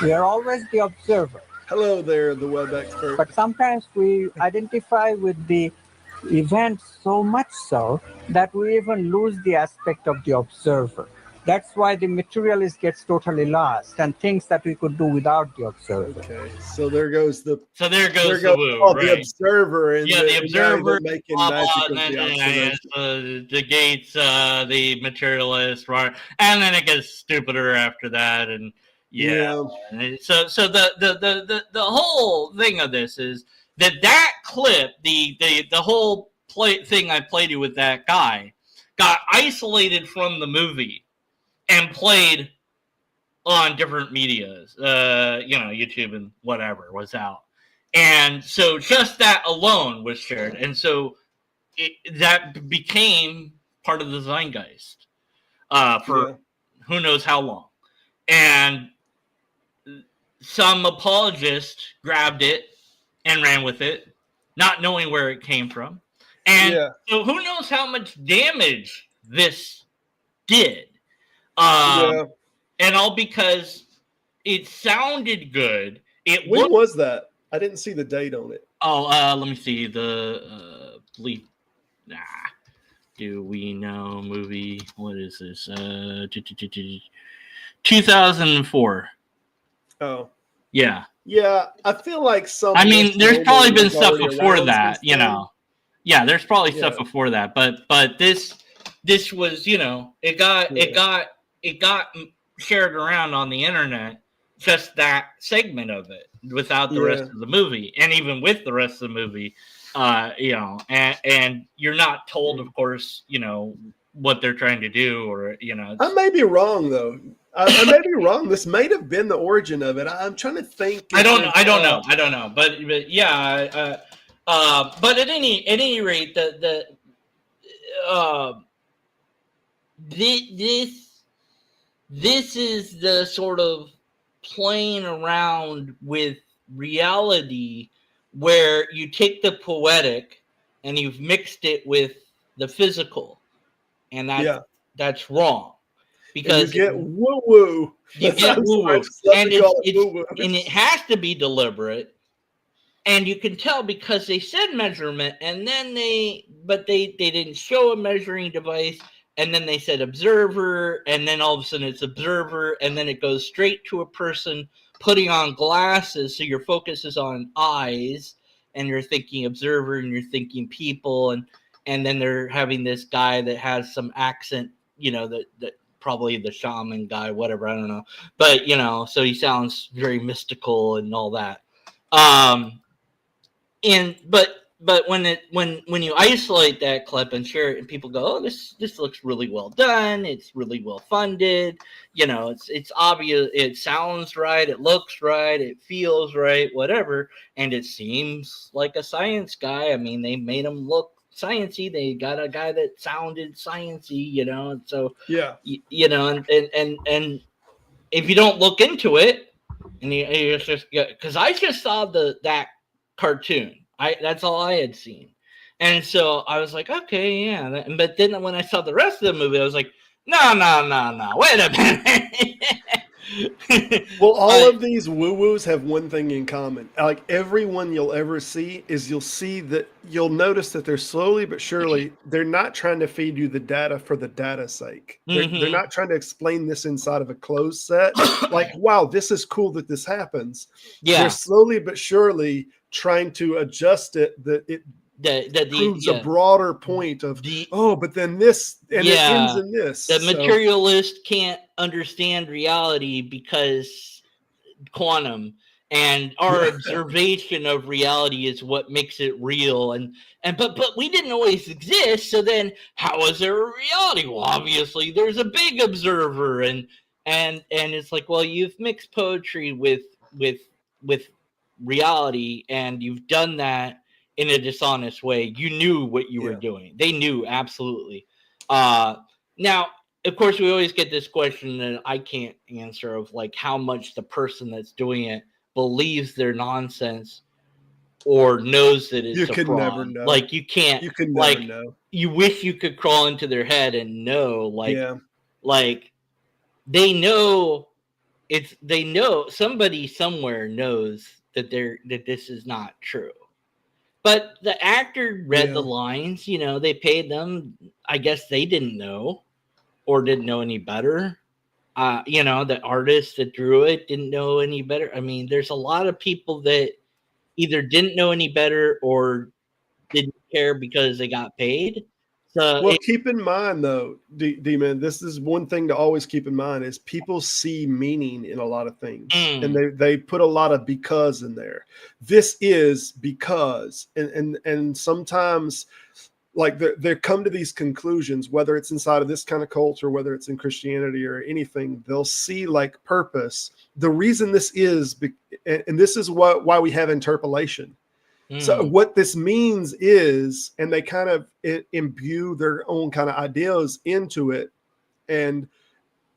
We are always the observer, Hello there, the web expert. but sometimes we identify with the event so much so that we even lose the aspect of the observer. That's why the materialist gets totally lost and thinks that we could do without the observer. Okay, so there goes the woo, oh, right. the observer, and Yeah, the observer, making blah, magic blah, of and the then observation. the Gates, the materialist, right? And then it gets stupider after that, and yeah. So the whole thing of this is that clip, the whole thing I played you with that guy, got isolated from the movie and played on different medias, YouTube and whatever was out. And so just that alone was shared. And so that became part of the zeitgeist for who knows how long. And some apologist grabbed it and ran with it, not knowing where it came from. And so who knows how much damage this did. And all because it sounded good. When was that? I didn't see the date on it. Oh, let me see the bleep. Do we know movie? What is this? 2004. Oh, yeah. Yeah, I feel like some. I mean, there's probably been stuff before that, you know. Yeah, there's probably stuff before that, but this was, it got shared around on the internet, just that segment of it, without the rest of the movie, and even with the rest of the movie, and you're not told, of course, what they're trying to do, or I may be wrong though. I may be wrong. This may have been the origin of it. I'm trying to think. I don't know. But yeah. But at any rate, this is the sort of playing around with reality where you take the poetic and you've mixed it with the physical, and that's wrong. Because you get woo woo. You get woo woo, and it has to be deliberate. And you can tell because they said measurement, and then they didn't show a measuring device, and then they said observer, and then all of a sudden it's observer, and then it goes straight to a person putting on glasses, so your focus is on eyes, and you're thinking observer, and you're thinking people, and then they're having this guy that has some accent, that probably the shaman guy, whatever, I don't know. But so he sounds very mystical and all that. And but when you isolate that clip and share it, and people go, oh, this looks really well done, it's really well funded, it's obvious, it sounds right, it looks right, it feels right, whatever, and it seems like a science guy. I mean, they made him look sciencey. They got a guy that sounded sciencey, and so Yeah. and if you don't look into it, and you just, because I just saw that cartoon, that's all I had seen, and so I was like, okay, yeah. But then when I saw the rest of the movie, I was like, no, wait a minute. Well, all of these woo-woos have one thing in common. Like everyone you'll ever see you'll notice that they're slowly but surely, they're not trying to feed you the data for the data's sake. They're not trying to explain this inside of a closed set. Like, wow, this is cool that this happens. Yeah. They're slowly but surely trying to adjust it that it proves a broader point of, but then this, and it ends in this. The materialist can't understand reality because quantum, and our observation of reality is what makes it real. But we didn't always exist. So then how is there a reality? Well, obviously there's a big observer, and it's like, well, you've mixed poetry with reality, and you've done that in a dishonest way. You knew what you were doing. They knew, absolutely. Now, of course, we always get this question that I can't answer, of like how much the person that's doing it believes their nonsense or knows that it's a fraud. Never know. Like you can't. You can never know. You wish you could crawl into their head and know. Like they know. They know, somebody somewhere knows that this is not true. But the actor read the lines, they paid them. I guess they didn't know, or didn't know any better. The artist that drew it didn't know any better. I mean, there's a lot of people that either didn't know any better or didn't care because they got paid. So keep in mind, though, D-Man, this is one thing to always keep in mind, is people see meaning in a lot of things. And they put a lot of because in there. This is because, and sometimes like they come to these conclusions, whether it's inside of this kind of culture, whether it's in Christianity or anything, they'll see like purpose. The reason this is, and this is why we have interpolation. So what this means is, and they kind of imbue their own kind of ideas into it, and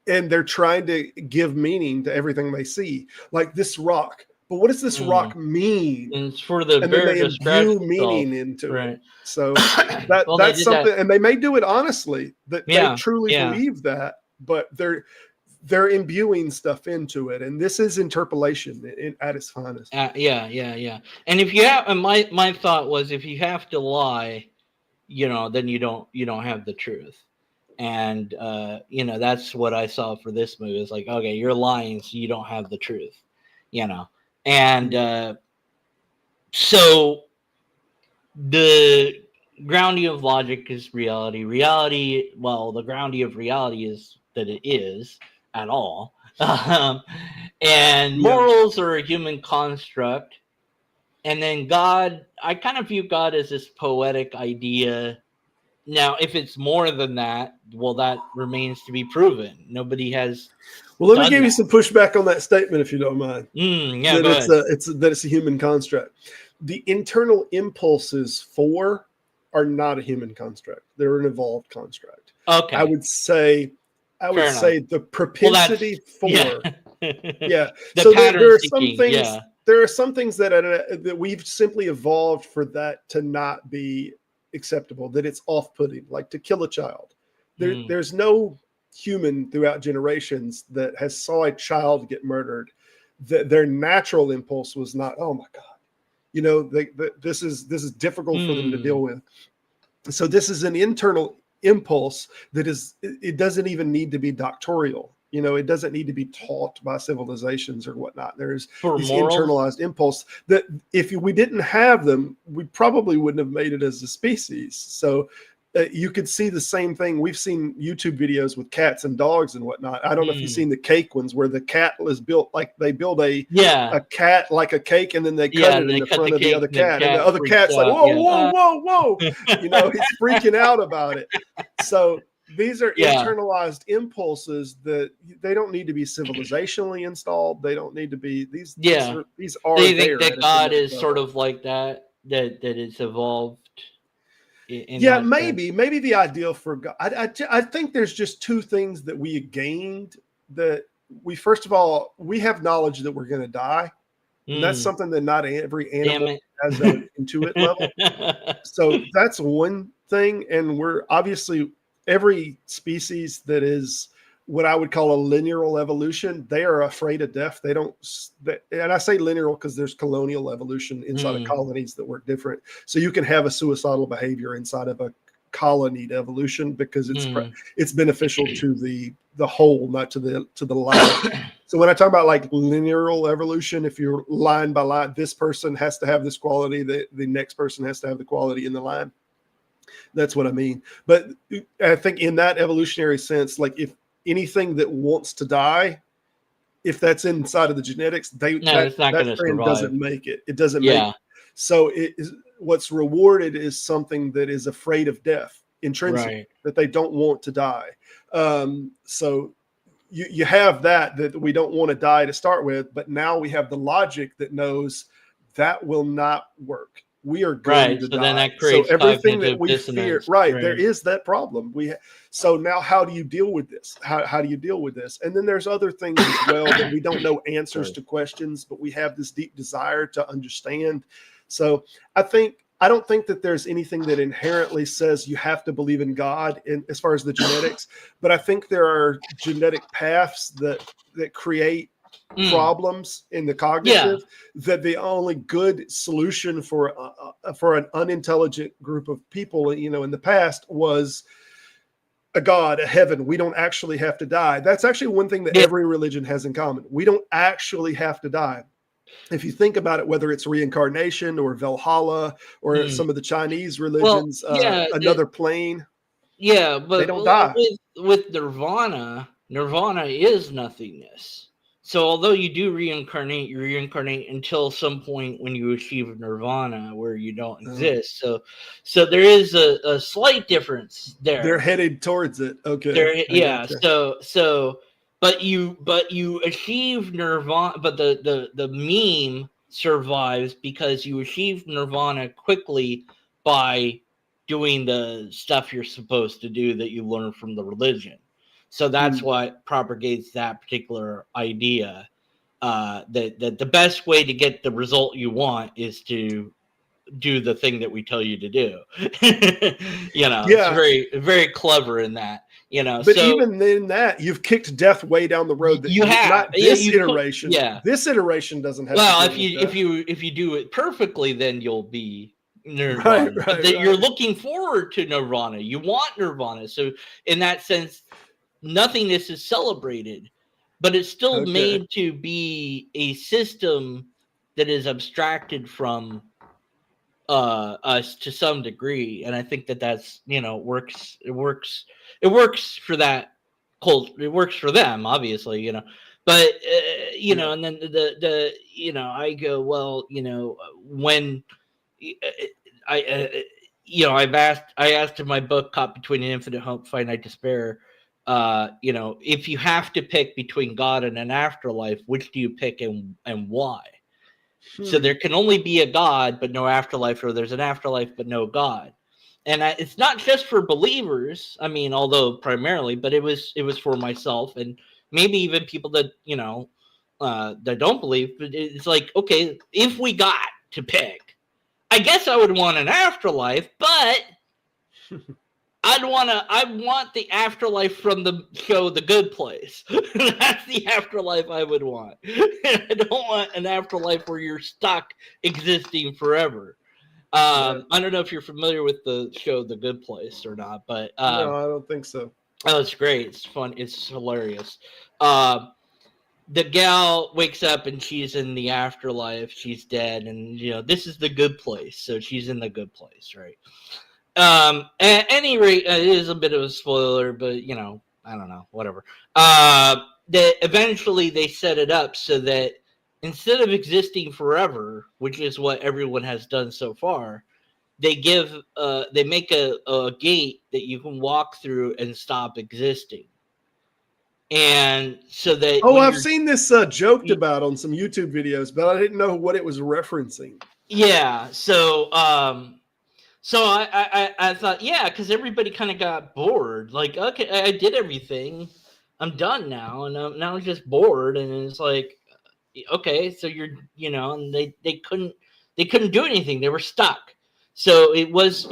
they're trying to give meaning to everything they see. Like this rock, but what does this rock mean? And it's for the and then they imbue meaning into it. So that's something, and they may do it honestly, that they truly believe that, but they're imbuing stuff into it, and this is interpolation at its finest. Yeah. And if you have, and my thought was, if you have to lie, then you don't have the truth. And that's what I saw for this movie. It's like, okay, you're lying, so you don't have the truth. And so the grounding of logic is reality. The grounding of reality is that it is at all. And morals are a human construct. And then God, I kind of view God as this poetic idea. Now, if it's more than that, well, that remains to be proven. Nobody has. Well, let me give you some pushback on that statement, if you don't mind. That it's a human construct. The internal impulses are not a human construct. They're an evolved construct. Okay. I would say the propensity So there are some things. There are some things that we've simply evolved for that to not be acceptable. That it's off-putting, like to kill a child. There's no human throughout generations that has saw a child get murdered. Their natural impulse was not, oh my God, this is difficult for them to deal with. So this is an internal impulse it doesn't even need to be doctorial. It doesn't need to be taught by civilizations or whatnot. There's these internalized impulse that if we didn't have them, we probably wouldn't have made it as a species. So you could see the same thing. We've seen YouTube videos with cats and dogs and whatnot. I don't know if you've seen the cake ones where the cat is built like they build a cat like a cake, and then they cut it in the front of the other cat, and the other cat's like, whoa, you know, he's freaking out about it. So these are internalized impulses that they don't need to be civilizationally installed. They don't need to be these. These are. Do you think that God is sort of like that it's evolved? Maybe the ideal for God. I think there's just two things that we gained. That we, first of all, we have knowledge that we're going to die. And that's something that not every animal has that intuit level. So that's one thing. And we're obviously, every species that is what I would call a linear evolution, they are afraid of death. They don't, and I say linear because there's colonial evolution inside of colonies that work different. So you can have a suicidal behavior inside of a colony evolution because it's beneficial to the whole, not to the line. So when I talk about like linear evolution, if you're line by line, this person has to have this quality, the next person has to have the quality in the line. That's what I mean. But I think in that evolutionary sense, like if anything that wants to die, if that's inside of the genetics, that strain doesn't make it. It doesn't make it. So what's rewarded is something that is afraid of death, intrinsic, that they don't want to die. So you have that we don't want to die to start with, but now we have the logic that knows that will not work. We are going to die. Then that creates everything that we fear, there is that problem. So now how do you deal with this? How do you deal with this? And then there's other things as well that we don't know answers to questions, but we have this deep desire to understand. So I don't think that there's anything that inherently says you have to believe in God as far as the genetics, but I think there are genetic paths that create problems in the cognitive, that the only good solution for an unintelligent group of people, in the past was a God, a heaven. We don't actually have to die. That's actually one thing that every religion has in common. We don't actually have to die. If you think about it, whether it's reincarnation or Valhalla or some of the Chinese religions, another plane. Yeah, but they don't die. With Nirvana is nothingness. So although you do reincarnate, you reincarnate until some point when you achieve Nirvana where you don't exist. So there is a slight difference there. They're headed towards it. Okay. So but you achieve Nirvana, but the meme survives because you achieve Nirvana quickly by doing the stuff you're supposed to do that you learn from the religion. So that's what propagates that particular idea, that the best way to get the result you want is to do the thing that we tell you to do. It's very, very clever in that. But even in that, you've kicked death way down the road. That you have not this iteration. This iteration doesn't have. Well, if you do it perfectly, then you'll be Nirvana. You're looking forward to Nirvana. You want Nirvana. So in that sense, nothingness is celebrated, but it's still made to be a system that is abstracted from us to some degree, and I think that's works. It works for that cult. It works for them, obviously, but and then the I go, well, when I asked in my book, Caught Between an Infinite Hope, Finite Despair, if you have to pick between God and an afterlife, which do you pick and why? So there can only be a God, but no afterlife, or there's an afterlife, but no God. And it's not just for believers. I mean, although primarily, but it was for myself and maybe even people that, that don't believe. But it's like, okay, if we got to pick, I guess I would want an afterlife, but I want the afterlife from the show The Good Place. That's the afterlife I would want. I don't want an afterlife where you're stuck existing forever. I don't know if you're familiar with the show The Good Place or not, but no, I don't think so. Oh, it's great. It's fun. It's hilarious. The gal wakes up and she's in the afterlife. She's dead, and this is the good place. So she's in the good place, right? At any rate, it is a bit of a spoiler, but I don't know, whatever. That eventually they set it up so that instead of existing forever, which is what everyone has done so far, they make a gate that you can walk through and stop existing. And so that I've seen this joked about on some YouTube videos, but I didn't know what it was referencing. Yeah, so I thought, yeah, because everybody kind of got bored. Like, okay, I did everything, I'm done now, and I'm just bored, and it's like, okay, so and they couldn't do anything. They were stuck. So it was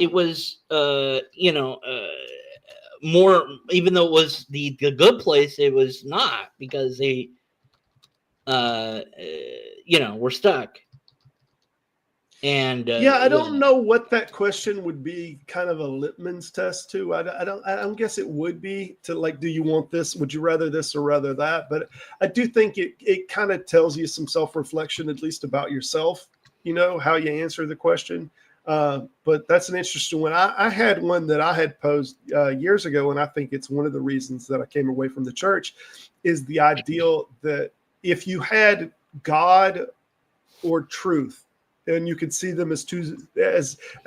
more, even though it was the good place, it was not, because they were stuck. And I don't know what that question would be kind of a litmus test to. I don't guess it would be to, like, do you want this? Would you rather this or rather that? But I do think it kind of tells you some self-reflection, at least about yourself, how you answer the question. But that's an interesting one. I had one that I had posed years ago, and I think it's one of the reasons that I came away from the church, is the ideal that if you had God or truth, and you could see them as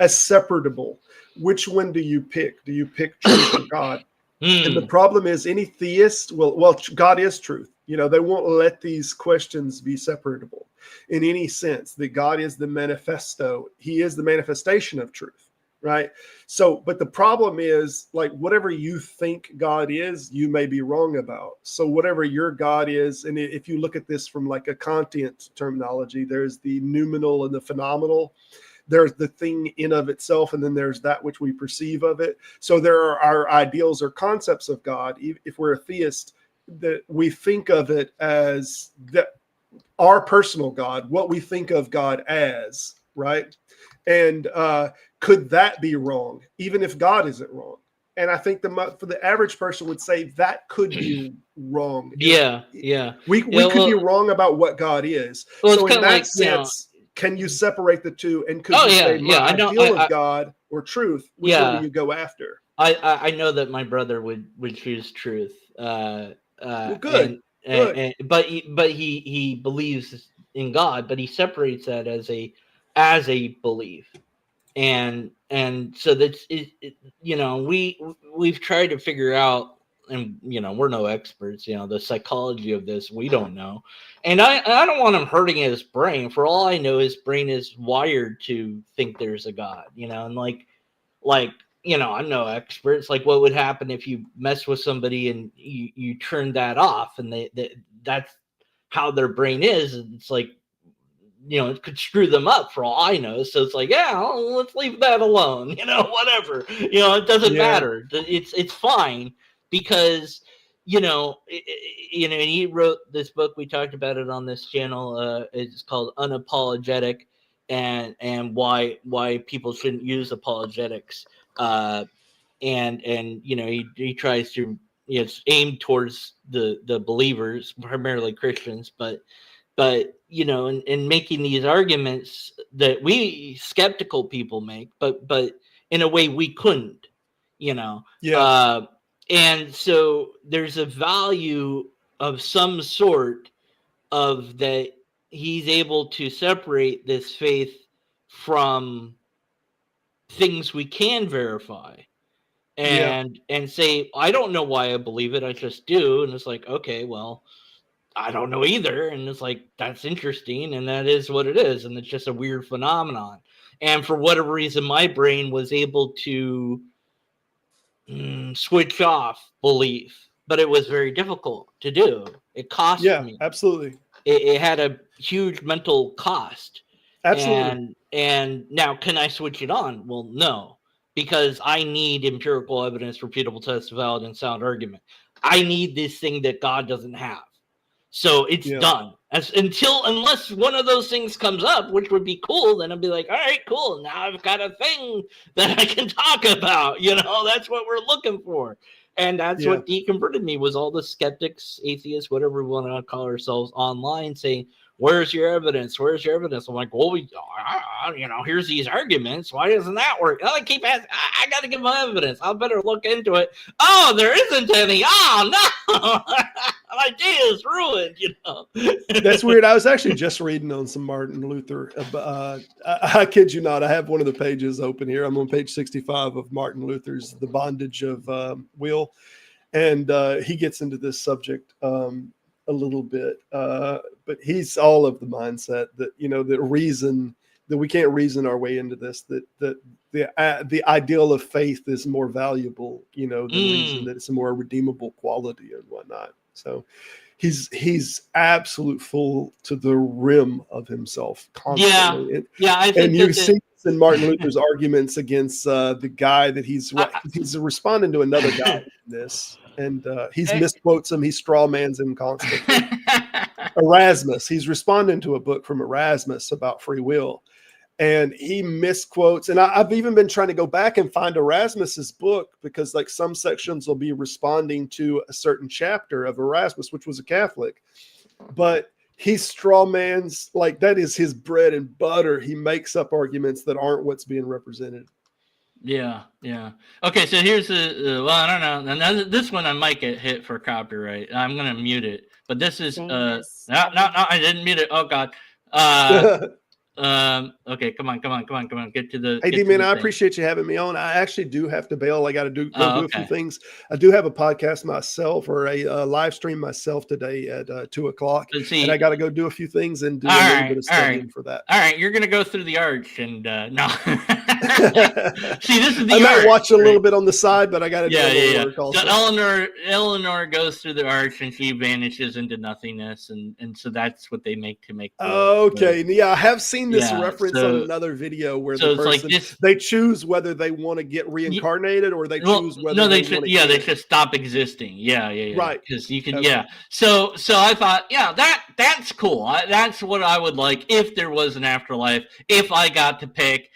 separable, which one do you pick? Do you pick truth or God? And the problem is, any theist, well, God is truth. They won't let these questions be separable in any sense, that God is the manifesto. He is the manifestation of truth, right? So, but the problem is, like, whatever you think God is, you may be wrong about. So whatever your God is, and if you look at this from like a Kantian terminology, there's the noumenal and the phenomenal. There's the thing in of itself, and then there's that which we perceive of it. So there are our ideals or concepts of God. If we're a theist, that we think of it as that our personal God, what we think of God as, right? And could that be wrong, even if God isn't wrong? And I think for the average person would say that could be wrong. Yeah. We could be wrong about what God is. Well, so in that sense, can you separate the two? And could you say my ideal of God or truth? Which one do you go after? I know that my brother would choose truth. Well, good. But he believes in God, but he separates that as a belief, and so that's we've tried to figure out, and we're no experts, the psychology of this, we don't know, and I don't want him hurting his brain. For all I know, his brain is wired to think there's a God, and like I'm no expert. It's like, what would happen if you mess with somebody and you turn that off, and that's how their brain is. It's like, it could screw them up for all I know. So it's like, let's leave that alone. Whatever. It doesn't matter. It's fine, because and he wrote this book. We talked about it on this channel. It's called Unapologetic, and why people shouldn't use apologetics. And he tries to aim towards the believers, primarily Christians, but in making these arguments that we skeptical people make, but in a way we couldn't, and so there's a value of some sort of that he's able to separate this faith from things we can verify, and say, I don't know why I believe it, I just do. And it's like, okay, well, I don't know either. And it's like, that's interesting, and that is what it is, and it's just a weird phenomenon. And for whatever reason, my brain was able to switch off belief, but it was very difficult to do. It cost me. Absolutely. It had a huge mental cost. Absolutely. And now, can I switch it on? Well, no, because I need empirical evidence, repeatable test, valid and sound argument. I need this thing that God doesn't have. So it's done. Unless one of those things comes up, which would be cool, then I'd be like, all right, cool. Now I've got a thing that I can talk about. That's what we're looking for. And that's what deconverted me, was all the skeptics, atheists, whatever we want to call ourselves online, saying, where's your evidence? Where's your evidence? I'm like, well, here's these arguments. Why doesn't that work? And I keep asking, I got to give my evidence. I better look into it. Oh, there isn't any. Oh, no. My day is ruined, That's weird. I was actually just reading on some Martin Luther. I kid you not. I have one of the pages open here. I'm on page 65 of Martin Luther's The Bondage of Will. And he gets into this subject a little bit. But he's all of the mindset that, that we can't reason our way into this, that the ideal of faith is more valuable, than reason, that it's a more redeemable quality and whatnot. So he's absolute full to the rim of himself constantly. I think and you see this in Martin Luther's arguments against the guy that he's responding to another guy in this, and he's misquotes him, he strawmans him constantly. Erasmus, he's responding to a book from Erasmus about free will. And he misquotes, and I've even been trying to go back and find Erasmus's book, because like some sections will be responding to a certain chapter of Erasmus, which was a Catholic, but he strawmans, like that is his bread and butter. He makes up arguments that aren't what's being represented. Yeah. Okay, so here's well, I don't know. And this one I might get hit for copyright. I'm gonna mute it, but this is no, I didn't mute it. Oh God. Okay, come on. Get to the. Hey, D-Man, I appreciate you having me on. I actually do have to bail. I got to do a few things. I do have a podcast myself, or a live stream myself today at 2:00, and I got to go do a few things and do a little bit of studying for that. All right, you're gonna go through the arch, and no. See, this is the. I might watch a little bit on the side, but I got to do a little work also. So Eleanor goes through the arch, and she vanishes into nothingness, and so that's what they make to make. Okay, I have seen this reference on another video where the person they choose whether they want to get reincarnated or they choose whether they should stop existing. Right, because you can So I thought that's cool. That's what I would like if there was an afterlife, if I got to pick,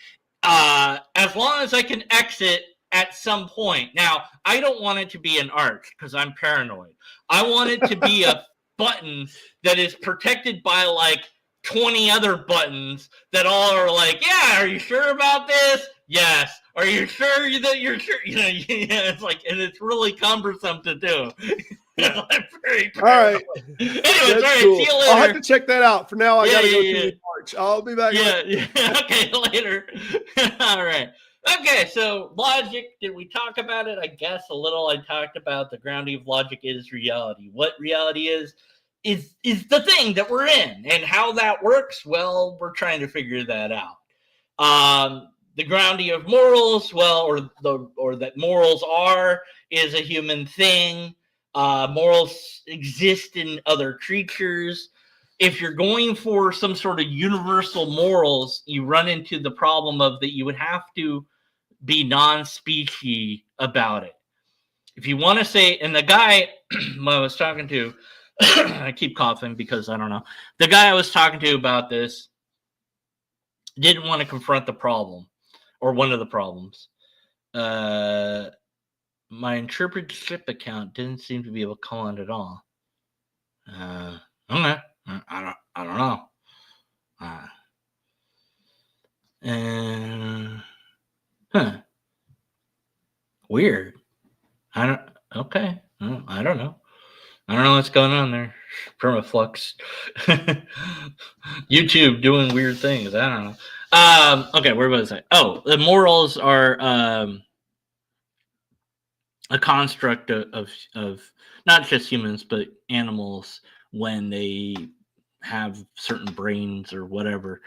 as long as I can exit at some point. Now I don't want it to be an arch because I'm paranoid. I want it to be a button that is protected by like 20 other buttons that all are like, are you sure about this? Yes. Are you sure that you're sure? It's like, and it's really cumbersome to do. I'm very all right. Anyways, all right. Cool. See you later. I'll have to check that out. For now, I got to go to the march. I'll be back. Okay, later. All right. Okay, so logic, did we talk about it? I guess a little. I talked about the grounding of logic is reality. What reality is the thing that we're in, and how that works. Well, we're trying to figure that out. The grounding of morals, or that morals is a human thing. Morals exist in other creatures. If you're going for some sort of universal morals, you run into the problem of that you would have to be non-species about it. If you want to say, and the guy I was talking to, I keep coughing because I don't know. The guy I was talking to about this didn't want to confront the problem, or one of the problems. My interpreted strip account didn't seem to be able to come on at all. Okay, I don't know. Weird. I don't know. I don't know what's going on there. Permaflux. YouTube doing weird things. I don't know. Okay, where was I? Oh, the morals are a construct of not just humans, but animals when they have certain brains or whatever.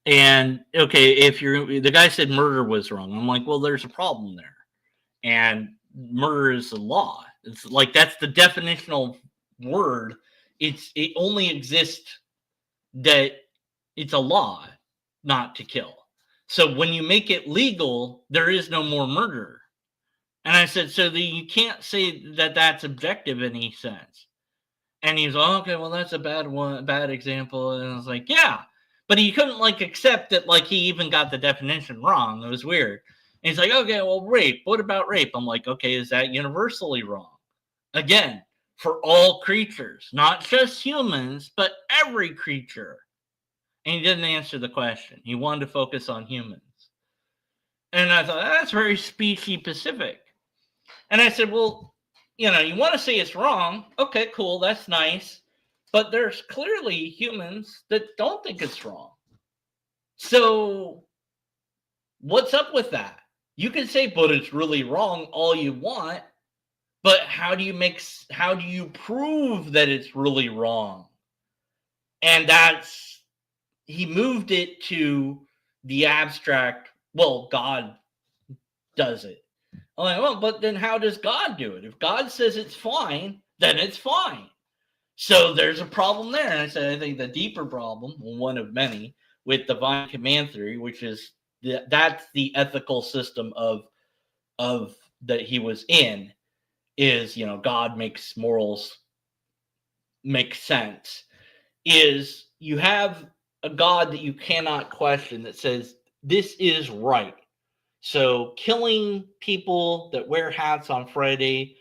And okay, the guy said murder was wrong. I'm like, well, there's a problem there. And murder is a law. It's like, that's the definitional word. It only exists that it's a law not to kill. So when you make it legal, there is no more murder. And I said, so you can't say that that's objective in any sense. And he's like, okay, well, that's a bad example. And I was like, yeah, but he couldn't accept that he even got the definition wrong. It was weird. And he's like, okay, well, rape. What about rape? I'm like, okay, is that universally wrong? Again, for all creatures, not just humans, but every creature. And he didn't answer the question. He wanted to focus on humans. And I thought, that's very species specific. And I said, well, you want to say it's wrong. Okay, cool. That's nice. But there's clearly humans that don't think it's wrong. So what's up with that? You can say, but it's really wrong all you want. But how do you prove that it's really wrong? And he moved it to the abstract, well, God does it. I'm like, well, but then how does God do it? If God says it's fine, then it's fine. So there's a problem there. And I said, I think the deeper problem, one of many, with divine command theory, which is that's the ethical system of that he was in, is, God makes morals make sense, is you have a God that you cannot question that says this is right. So killing people that wear hats on Friday,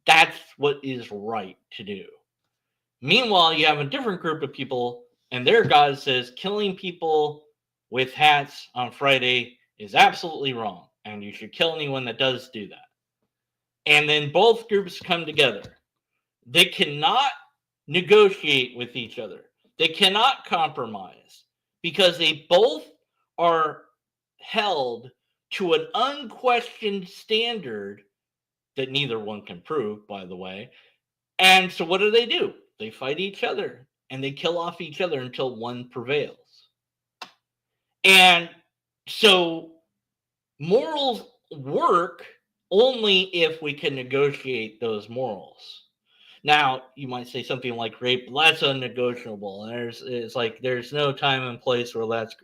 that's what is right to do. Meanwhile, you have a different group of people, and their God says killing people with hats on Friday is absolutely wrong, and you should kill anyone that does do that. And then both groups come together. They cannot negotiate with each other. They cannot compromise because they both are held to an unquestioned standard that neither one can prove, by the way. And so what do? They fight each other and they kill off each other until one prevails. And so morals work only if we can negotiate those morals. Now, you might say something like rape, that's unnegotiable. And there's no time and place where that's...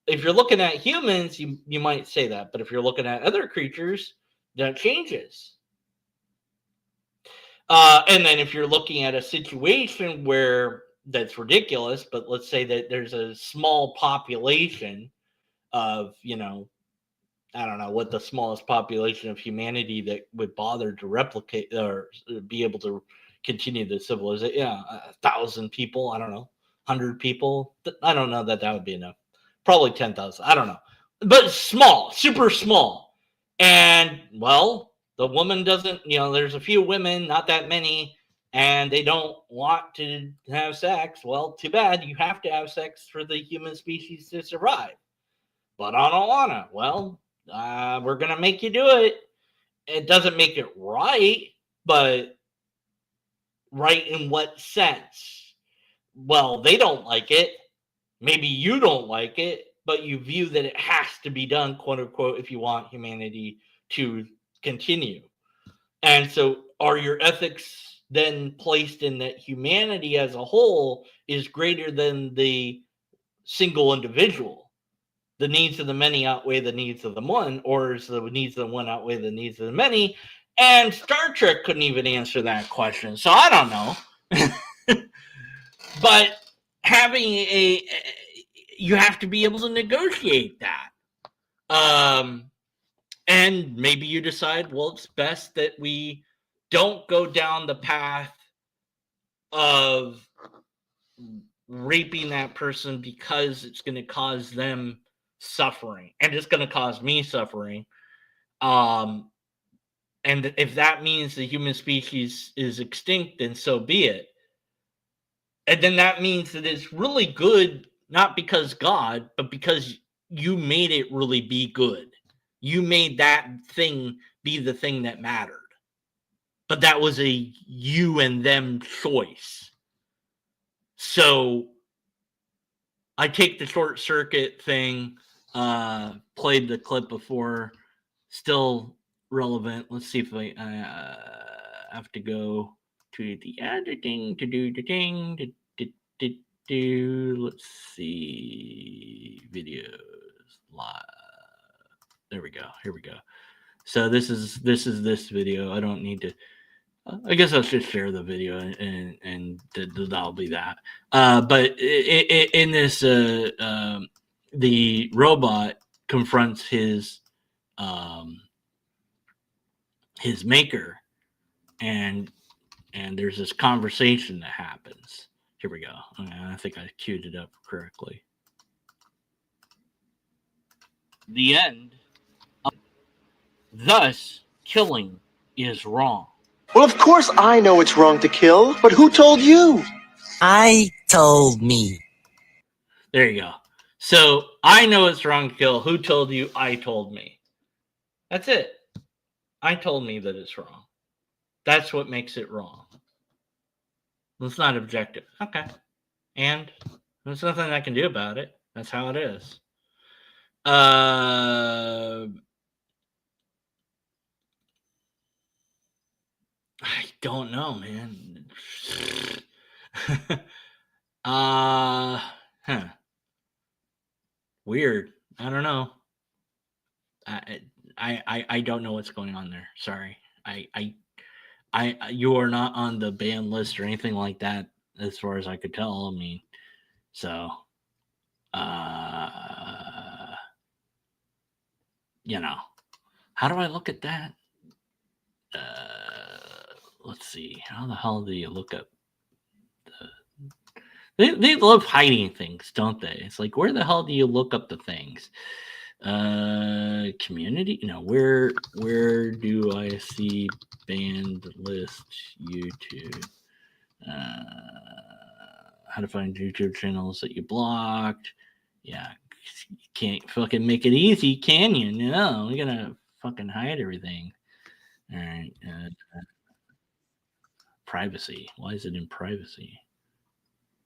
If you're looking at humans, you might say that. But if you're looking at other creatures, that changes. And then if you're looking at a situation where that's ridiculous, but let's say that there's a small population of, I don't know what the smallest population of humanity that would bother to replicate or be able to continue the civilization. Yeah, 1,000 people. I don't know, 100 people. I don't know that would be enough. Probably 10,000. I don't know, but small, super small. And well, the woman doesn't. There's a few women, not that many, and they don't want to have sex. Well, too bad. You have to have sex for the human species to survive. But I don't wanna. Well, we're going to make you do it. It doesn't make it right, but right in what sense? Well, they don't like it. Maybe you don't like it, but you view that it has to be done, quote unquote, if you want humanity to continue. And so are your ethics then placed in that humanity as a whole is greater than the single individual? The needs of the many outweigh the needs of the one, or is the needs of the one outweigh the needs of the many? And Star Trek couldn't even answer that question. So I don't know. But you have to be able to negotiate that. And maybe you decide, well, it's best that we don't go down the path of raping that person because it's going to cause them suffering, and it's going to cause me suffering. And if that means the human species is extinct, then so be it. And then that means that it's really good, not because God, but because you made it really be good. You made that thing be the thing that mattered. But that was a you and them choice. So I take the short circuit thing, played the clip before, still relevant. Let's see if I have to go to the editing to do the thing. Let's see, videos live. There we go. Here we go. So this is this video. I don't need to. I guess I'll just share the video and that'll be that. But in this, the robot confronts his maker, and and there's this conversation that happens. Here we go. I think I queued it up correctly. The end. Thus, killing is wrong. Well, of course I know it's wrong to kill, but who told you? I told me. There you go. So, I know it's wrong to kill. Who told you? I told me. That's it. I told me that it's wrong. That's what makes it wrong. It's not objective. Okay. And there's nothing I can do about it. That's how it is. I don't know, man. Weird. I don't know. I don't know what's going on there. Sorry. You are not on the ban list or anything like that, as far as I could tell. I mean, so, you know, how do I look at that? Let's see. How the hell do you look up? They love hiding things, don't they? It's like, where the hell do you look up the things? Community? No, where do I see banned list YouTube? How to find YouTube channels that you blocked? Yeah, you can't fucking make it easy, can you? No, you're gonna fucking hide everything. All right. Privacy. Why is it in privacy?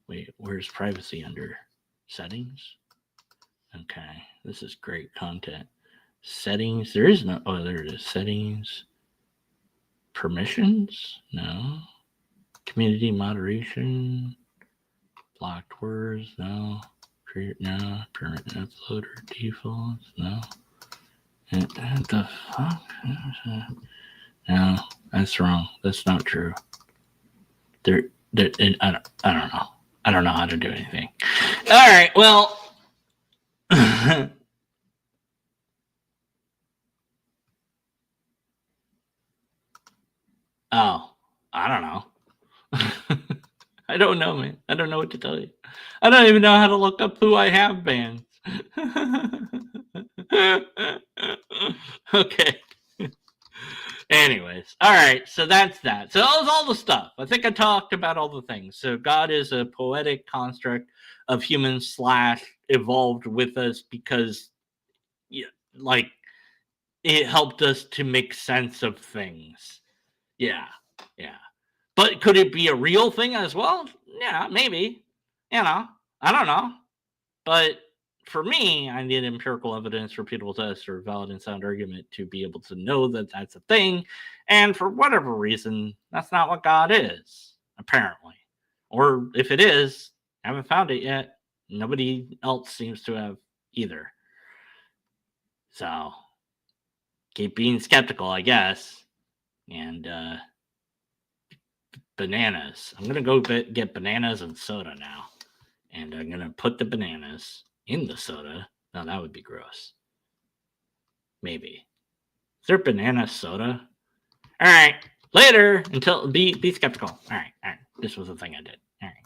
Wait, where's privacy under settings? Okay, this is great content. Settings. There is no. Oh, there it is. Settings. Permissions? No. Community moderation. Blocked words? No. Create? No. Permit uploader defaults? No. What the fuck? No, that's wrong. That's not true. I don't know. I don't know how to do anything. All right. Well. Oh, I don't know. I don't know, man. I don't know what to tell you. I don't even know how to look up who I have banned. Okay. Anyways, all right. So that's that. So that was all the stuff. I think I talked about all the things. So God is a poetic construct of humans / evolved with us because, yeah, like, it helped us to make sense of things. Yeah. But could it be a real thing as well? Yeah, maybe. I don't know. But for me, I need empirical evidence, repeatable tests, or valid and sound argument to be able to know that that's a thing. And for whatever reason, that's not what God is, apparently. Or if it is, I haven't found it yet. Nobody else seems to have either. So, keep being skeptical, I guess. And, bananas. I'm going to go get bananas and soda now. And I'm going to put the bananas in the soda. No, that would be gross. Maybe. Is there banana soda? All right. Later. Until be skeptical. All right. This was the thing I did. All right.